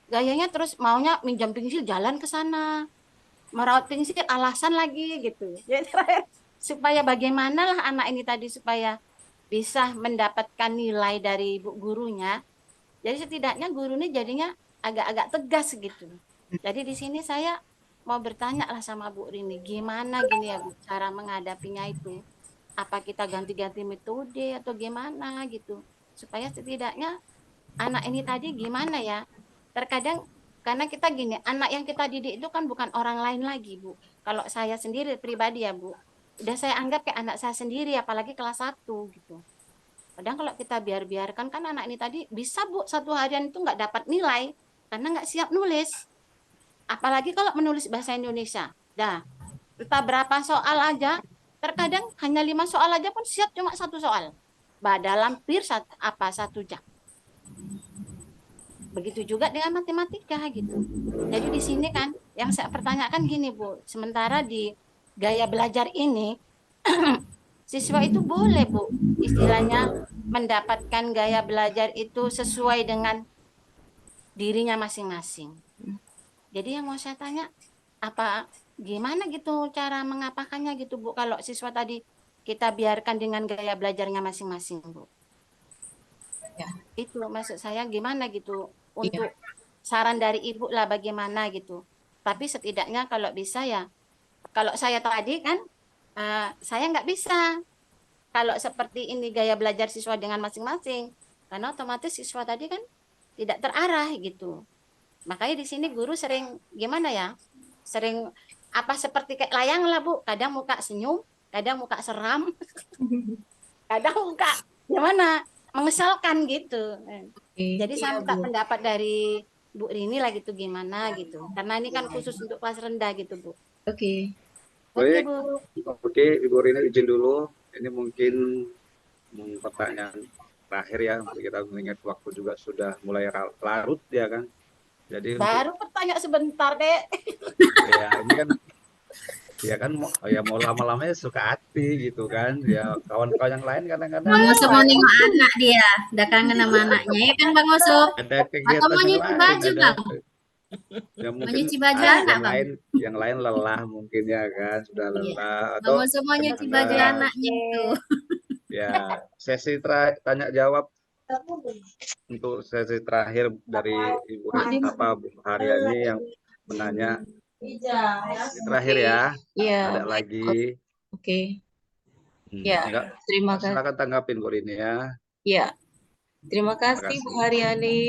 gayanya terus maunya minjam pensil jalan ke sana, merawat pensil alasan lagi gitu. Jadi terakhir supaya bagaimana lah anak ini tadi supaya bisa mendapatkan nilai dari bu gurunya. Jadi setidaknya guru ini jadinya agak-agak tegas gitu. Jadi di sini saya mau bertanya lah sama Bu Rini, gimana gini ya Bu cara menghadapinya itu? Apa kita ganti-ganti metode atau gimana gitu? Supaya setidaknya anak ini tadi gimana ya? Terkadang karena kita gini, anak yang kita didik itu kan bukan orang lain lagi, Bu. Kalau saya sendiri pribadi ya, Bu. Udah saya anggap kayak anak saya sendiri, apalagi kelas 1 gitu. Kadang kalau kita biarkan kan anak ini tadi bisa Bu satu harian itu nggak dapat nilai karena nggak siap nulis. Apalagi kalau menulis bahasa Indonesia. Dah, entah berapa soal aja, terkadang hanya 5 soal aja pun siap cuma 1 soal. Dalam satu jam. Begitu juga dengan matematika gitu. Jadi di sini kan yang saya pertanyakan gini Bu, sementara di gaya belajar ini siswa itu boleh Bu istilahnya mendapatkan gaya belajar itu sesuai dengan dirinya masing-masing. Jadi yang mau saya tanya apa gimana gitu cara mengapakannya gitu Bu kalau siswa tadi kita biarkan dengan gaya belajarnya masing-masing Bu. Ya. Itu maksud saya gimana gitu Iya. untuk saran dari Ibu lah bagaimana gitu. Tapi setidaknya kalau bisa ya, kalau saya tadi kan saya nggak bisa kalau seperti ini gaya belajar siswa dengan masing-masing, karena otomatis siswa tadi kan tidak terarah gitu. Makanya di sini guru sering gimana ya, sering apa seperti kayak layang lah Bu, kadang muka senyum, kadang muka seram, kadang muka gimana mengesalkan gitu. Jadi saya minta pendapat dari Bu Rini lah gitu gimana gitu. Karena ini kan khusus untuk kelas rendah gitu Bu. Oke. Oke Baik, Bu. oke Ibu Rini izin dulu. Ini mungkin pertanyaan terakhir ya, kita mengingat waktu juga sudah mulai larut ya kan. Jadi Baru bertanya sebentar deh. ya ini kan ya kan ya mau lama-lamanya suka hati gitu kan. Ya kawan-kawan yang lain kadang-kadang Bang Usup mau nengok anak dia, udah kangen sama anaknya ya kan Bang Usup? ada Atau kegiatan mau yang nyuci lain, baju ada Bang? ya Mau mungkin nyuci baju anak Bang? yang lain lelah mungkin ya kan, sudah Iya. lelah Bang atau Usup mau nyuci ada baju anaknya itu. ya sesi tanya jawab untuk sesi terakhir dari Ibu Bu Haryani yang menanya Ini terakhir ya. Iya, Ada lagi. oke. Ya, Enggak, terima kasih. silakan tanggapin Bu Rini ya. Ya, terima kasih Bu kasih. Haryani.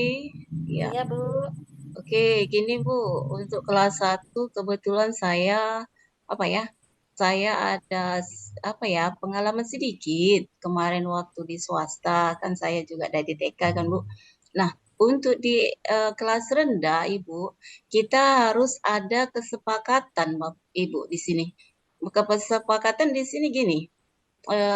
Ya, Iya, Bu. oke, gini Bu, untuk kelas 1 kebetulan saya saya ada pengalaman sedikit kemarin waktu di swasta, kan saya juga dari TK kan Bu. Nah, untuk di kelas rendah Ibu, kita harus ada kesepakatan Ibu di sini. Kesepakatan di sini gini,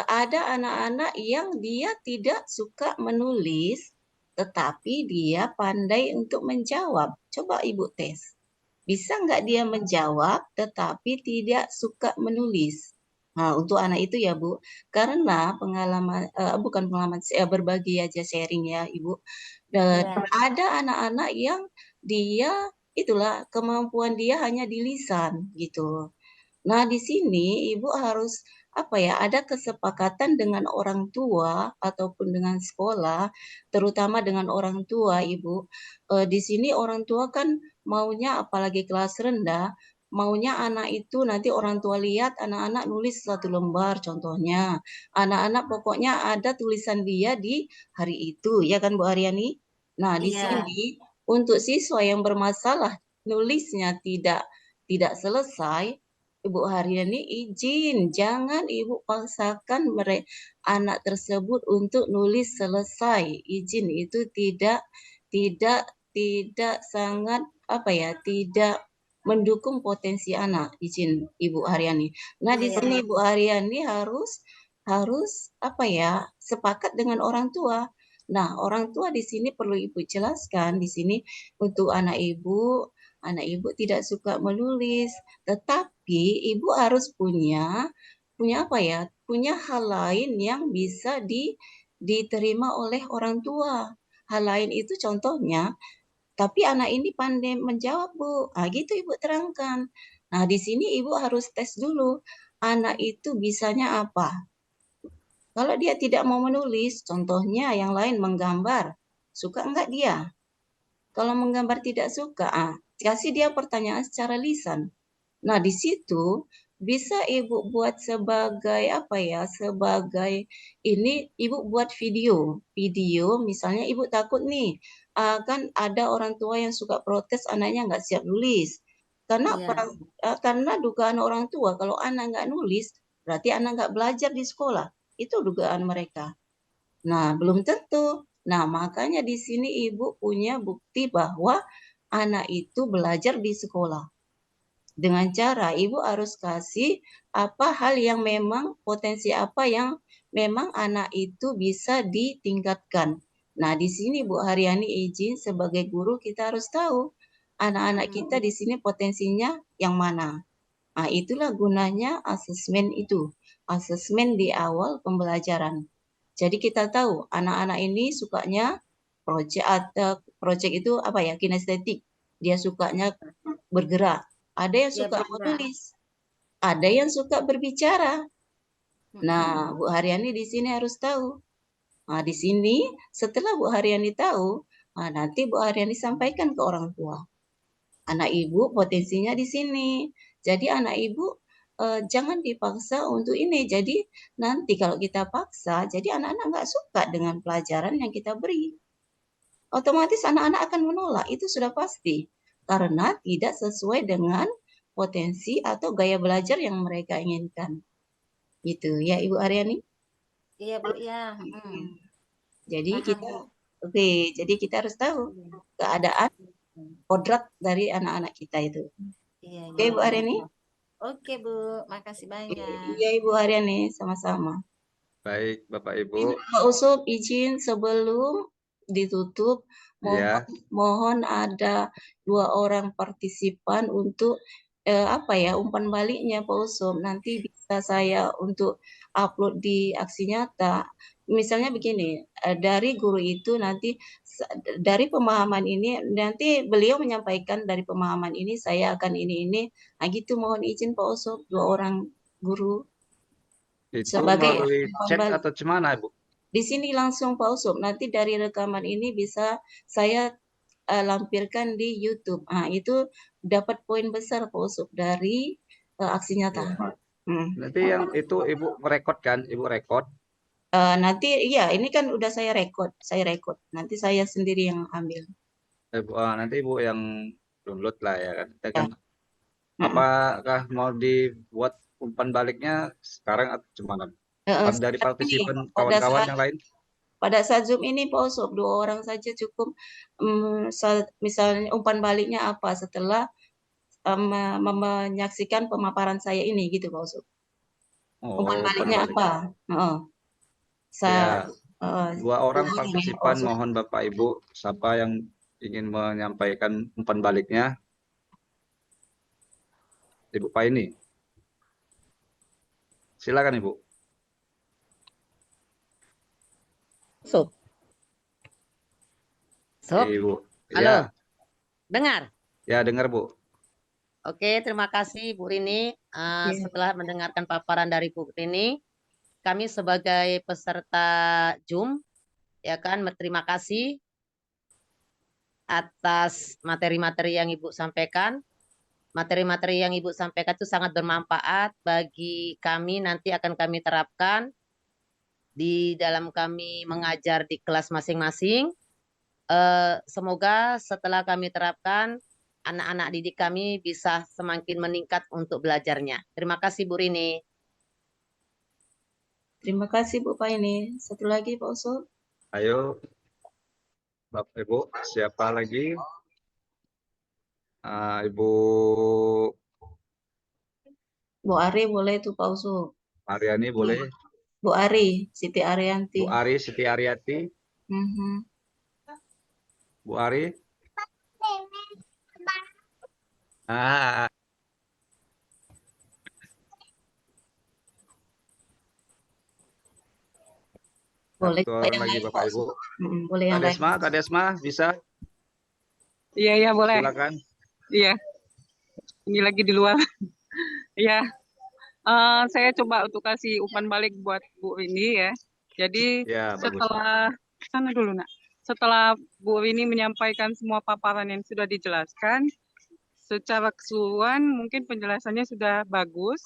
ada anak-anak yang dia tidak suka menulis, tetapi dia pandai untuk menjawab. Coba Ibu tes. Bisa nggak dia menjawab tetapi tidak suka menulis? Nah, untuk anak itu ya Bu, karena bukan pengalaman, saya berbagi aja sharing ya Ibu. Dan Iya. ada anak-anak yang dia itulah kemampuan dia hanya di lisan gitu. Nah, di sini Ibu harus ada kesepakatan dengan orang tua ataupun dengan sekolah, terutama dengan orang tua Ibu. Di sini orang tua kan maunya apalagi kelas rendah, maunya anak itu nanti orang tua lihat anak-anak nulis 1 lembar contohnya. Anak-anak pokoknya ada tulisan dia di hari itu, ya kan Bu Aryani? Nah, di Iya. sini untuk siswa yang bermasalah nulisnya tidak selesai, Ibu Haryani izin, jangan Ibu paksakan anak tersebut untuk nulis selesai. Izin itu tidak sangat tidak mendukung potensi anak. Izin Ibu Haryani. Nah, di Iya. sini Ibu Haryani harus sepakat dengan orang tua. Nah, orang tua di sini perlu Ibu jelaskan di sini untuk anak Ibu tidak suka menulis, tetapi Ibu harus punya punya hal lain yang bisa diterima oleh orang tua. Hal lain itu contohnya, tapi anak ini pandai menjawab, Bu. Ah, gitu Ibu terangkan. Nah, di sini Ibu harus tes dulu. Anak itu bisanya apa? Kalau dia tidak mau menulis, contohnya yang lain menggambar. Suka enggak dia? Kalau menggambar tidak suka, kasih dia pertanyaan secara lisan. Nah, di situ bisa Ibu buat sebagai ini Ibu buat video. Video misalnya Ibu takut nih, kan ada orang tua yang suka protes anaknya nggak siap nulis. Iya. Karena dugaan orang tua kalau anak nggak nulis, berarti anak nggak belajar di sekolah. Itu dugaan mereka. Nah, belum tentu. Nah, makanya di sini Ibu punya bukti bahwa anak itu belajar di sekolah. Dengan cara Ibu harus kasih hal yang memang potensi apa yang memang anak itu bisa ditingkatkan. Nah, di sini Bu Haryani izin sebagai guru kita harus tahu anak-anak kita di sini potensinya yang mana. Nah, itulah gunanya asesmen itu. Asesmen di awal pembelajaran. Jadi kita tahu anak-anak ini sukanya project itu kinestetik. Dia sukanya bergerak. Ada yang Iya, suka bergerak. menulis, ada yang suka berbicara. Nah, Bu Haryani di sini harus tahu. Nah, di sini setelah Bu Haryani tahu, nanti Bu Haryani sampaikan ke orang tua. Anak Ibu potensinya di sini. Jadi anak Ibu jangan dipaksa untuk ini. Jadi nanti kalau kita paksa, jadi anak-anak nggak suka dengan pelajaran yang kita beri. Otomatis anak-anak akan menolak, itu sudah pasti. Karena tidak sesuai dengan potensi atau gaya belajar yang mereka inginkan. Gitu ya Ibu Aryani. Iya, Bu, ya. Jadi Paham, Bu. jadi kita harus tahu keadaan kodrat dari anak-anak kita itu. Iya, Oke iya. Ibu Aryani. Oke, Bu. Makasih banyak. Iya Ibu Aryani, sama-sama. Baik, Bapak Ibu. Pak Usop izin sebelum ditutup, Ya. mohon ada 2 orang partisipan untuk umpan baliknya Pak Usop. Nanti bisa saya untuk upload di aksi nyata. Misalnya begini, dari guru itu nanti dari pemahaman ini nanti beliau menyampaikan dari pemahaman ini saya akan ini. Nah gitu mohon izin Pak Usop 2 orang guru. Itu Sebagai melalui chat pembalik. atau gimana, Bu? Di sini langsung Pak Usop. Nanti dari rekaman ini bisa saya lampirkan di YouTube. Itu dapat poin besar Pak Usop dari aksi nyata. Nanti yang itu Ibu merekod kan? Ibu rekod. Nanti iya, ini kan udah saya rekod. Nanti saya sendiri yang ambil. Nanti Ibu yang download lah ya kan. Kita kan apakah mau dibuat umpan baliknya sekarang atau gimana? Dari partisipan kawan-kawan yang lain? Pada saat Zoom ini Pak Usop, 2 orang saja cukup. Misalnya umpan baliknya apa setelah menyaksikan pemaparan saya ini gitu Pak Usop. Umpan baliknya apa? Ya, 2 orang partisipan, mohon Bapak Ibu, siapa yang ingin menyampaikan umpan baliknya? Ibu Paini. Silakan Ibu. Sob. Ibu. Halo. Ya. Dengar? Ya, dengar Bu. Oke, terima kasih Bu Rini. Setelah mendengarkan paparan dari Bu Rini, kami sebagai peserta Zoom, ya kan, berterima kasih atas materi-materi yang Ibu sampaikan. Materi-materi yang Ibu sampaikan itu sangat bermanfaat bagi kami, nanti akan kami terapkan di dalam kami mengajar di kelas masing-masing. Semoga setelah kami terapkan, anak-anak didik kami bisa semakin meningkat untuk belajarnya. Terima kasih Bu Rini. Terima kasih Bu Paini. Satu lagi Pak Usop. Ayo, Bapak Ibu, siapa lagi? Ibu Bu Ari boleh tuh Pak Usop. Mariani boleh. Bu Ari, Siti Arianti. Bu Ari, Siti Ariati. Bu Ari. Boleh Satu orang lagi Bapak Ibu. Boleh yang lain. Kak Desma bisa? Iya, boleh. Silakan. Iya. Ini lagi di luar. Iya. Saya coba untuk kasih umpan balik buat Bu Rini ya. Jadi ya, setelah sana dulu Nak. Setelah Bu Rini menyampaikan semua paparan yang sudah dijelaskan, secara keseluruhan mungkin penjelasannya sudah bagus.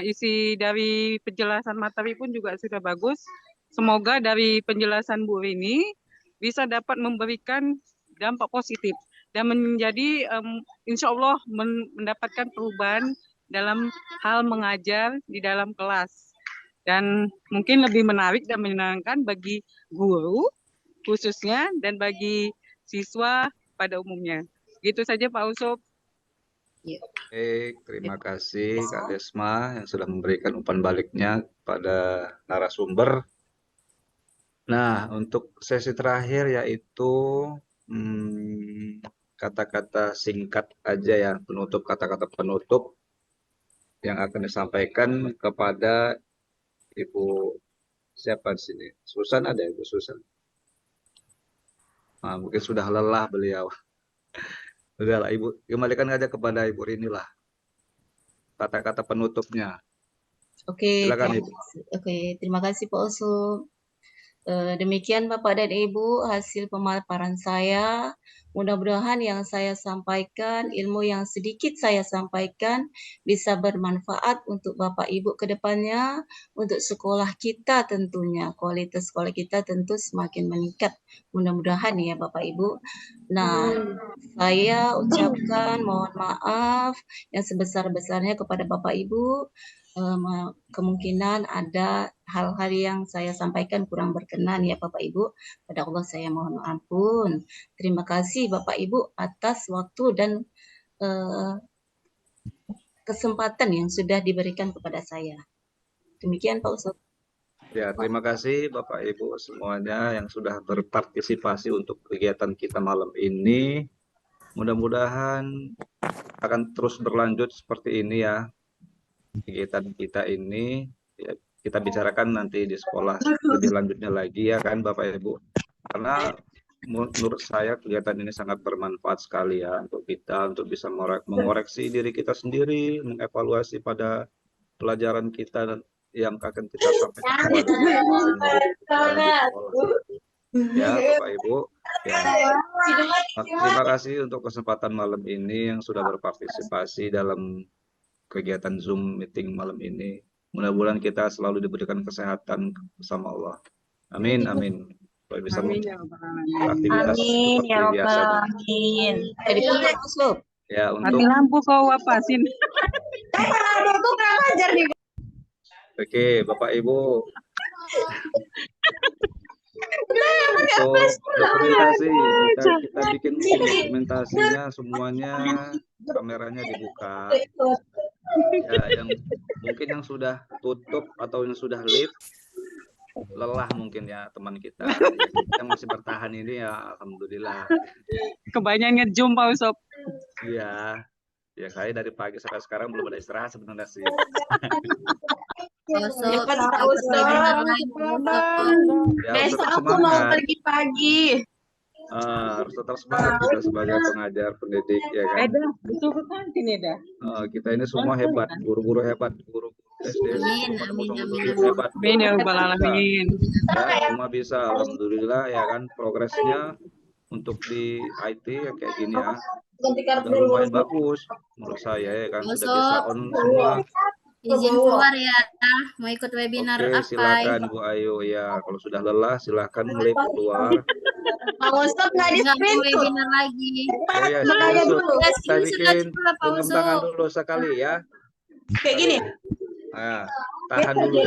Isi dari penjelasan materi pun juga sudah bagus. Semoga dari penjelasan Bu Rini bisa dapat memberikan dampak positif dan menjadi insya Allah mendapatkan perubahan dalam hal mengajar di dalam kelas. Dan mungkin lebih menarik dan menyenangkan bagi guru khususnya dan bagi siswa pada umumnya. Gitu saja Pak Usop. Terima kasih Kak Desma yang sudah memberikan umpan baliknya pada narasumber. Nah, untuk sesi terakhir yaitu kata-kata singkat aja ya, kata-kata penutup yang akan disampaikan kepada Ibu siapa di sini? Susan ada Ibu Susan? Mungkin sudah lelah beliau. Udahlah Ibu, kembalikan aja kepada Ibu Rini lah kata-kata penutupnya. Silakan Ibu. Terima kasih Pak Usop. Demikian Bapak dan Ibu hasil pemaparan saya. Mudah-mudahan yang saya sampaikan, ilmu yang sedikit saya sampaikan bisa bermanfaat untuk Bapak Ibu ke depannya, untuk sekolah kita tentunya. Kualitas sekolah kita tentu semakin meningkat. Mudah-mudahan ya Bapak Ibu. Nah, saya ucapkan mohon maaf yang sebesar-besarnya kepada Bapak Ibu. Kemungkinan ada hal-hal yang saya sampaikan kurang berkenan ya Bapak Ibu. Pada Allah saya mohon ampun. Terima kasih Bapak Ibu atas waktu dan kesempatan yang sudah diberikan kepada saya. Demikian Pak Ustadz. Ya, terima kasih Bapak Ibu semuanya yang sudah berpartisipasi untuk kegiatan kita malam ini. Mudah-mudahan akan terus berlanjut seperti ini ya. Kegiatan kita ini ya, kita bicarakan nanti di sekolah lebih lanjutnya lagi ya kan Bapak Ibu. Karena menurut saya kegiatan ini sangat bermanfaat sekali ya untuk kita, untuk bisa mengoreksi diri kita sendiri, mengevaluasi pada pelajaran kita yang akan kita sampaikan kepada murid-murid kita di sekolah. Ya Bapak Ibu, Ya. Terima kasih untuk kesempatan malam ini yang sudah berpartisipasi dalam kegiatan Zoom meeting malam ini. Mudah-mudahan kita selalu diberikan kesehatan bersama Allah. Amin, amin. Supaya bisa Amin ya Rabbal Alamin. beraktivitas Amin seperti ya Rabbal biasanya. Alamin. Jadi putar masuk. Ya, Mati untuk lampu kau wapasin. Aku kurang ajar nih. oke, Bapak Ibu. Untuk dokumentasi kita bikin dokumentasinya semuanya kameranya dibuka. Ya, yang mungkin yang sudah tutup atau yang sudah live lelah mungkin ya teman kita. Yang masih bertahan ini ya alhamdulillah. Kebanyakan nge-zoom Pak Usop. Iya. Ya saya dari pagi sampai sekarang belum ada istirahat sebenarnya sih. Usop, Cepat, ikut Pak Usop. webinar lain, Usop. Ya, Besok tetap aku mau semangat. pergi pagi. Harus tetap semangat kita sebagai pengajar pendidik ya kan. Eda, betul ke kantin Eda. Kita ini semua hebat, guru-guru hebat, guru SD Amin, amin, amin, amin. hebat. Amin ya Rabbal Alamin. Ya, semua bisa, alhamdulillah ya kan progresnya untuk di IT ya kayak gini ya. Sudah lumayan bagus menurut saya ya kan, sudah bisa on semua. Izin keluar ya, mau ikut webinar Oke, apa? silakan Bu Ayu ya. Kalau sudah lelah silakan leave keluar. Pak Ustaz nggak di Enggak mau screenshot. webinar lagi. Oh ya, Makanya screenshot. dulu. Ya, Kita screenshot bikin dulu lah, Pak genggam tangan Usop. dulu sekali ya. Kayak gini. Nah, tahan dulu.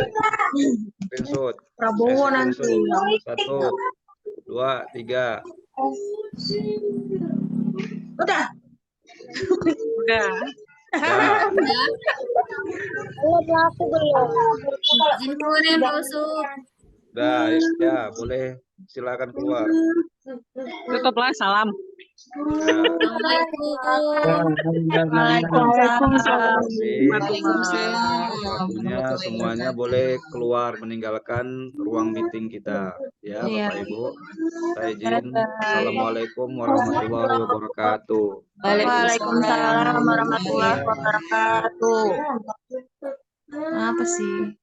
Screenshot. Prabowo Saya nanti. screenshot. 1, 2, 3. Udah. Udah. Ya. Ya, izin keluar ya, Pak Usop. Udah, ya boleh silakan keluar. Tutuplah salam. Ya. Assalamualaikum. Waalaikumsalam. Waktunya semuanya boleh keluar meninggalkan ruang meeting kita ya Bapak Ibu. Saya izin. Assalamualaikum warahmatullahi wabarakatuh. Waalaikumsalam warahmatullahi wabarakatuh. Apa sih?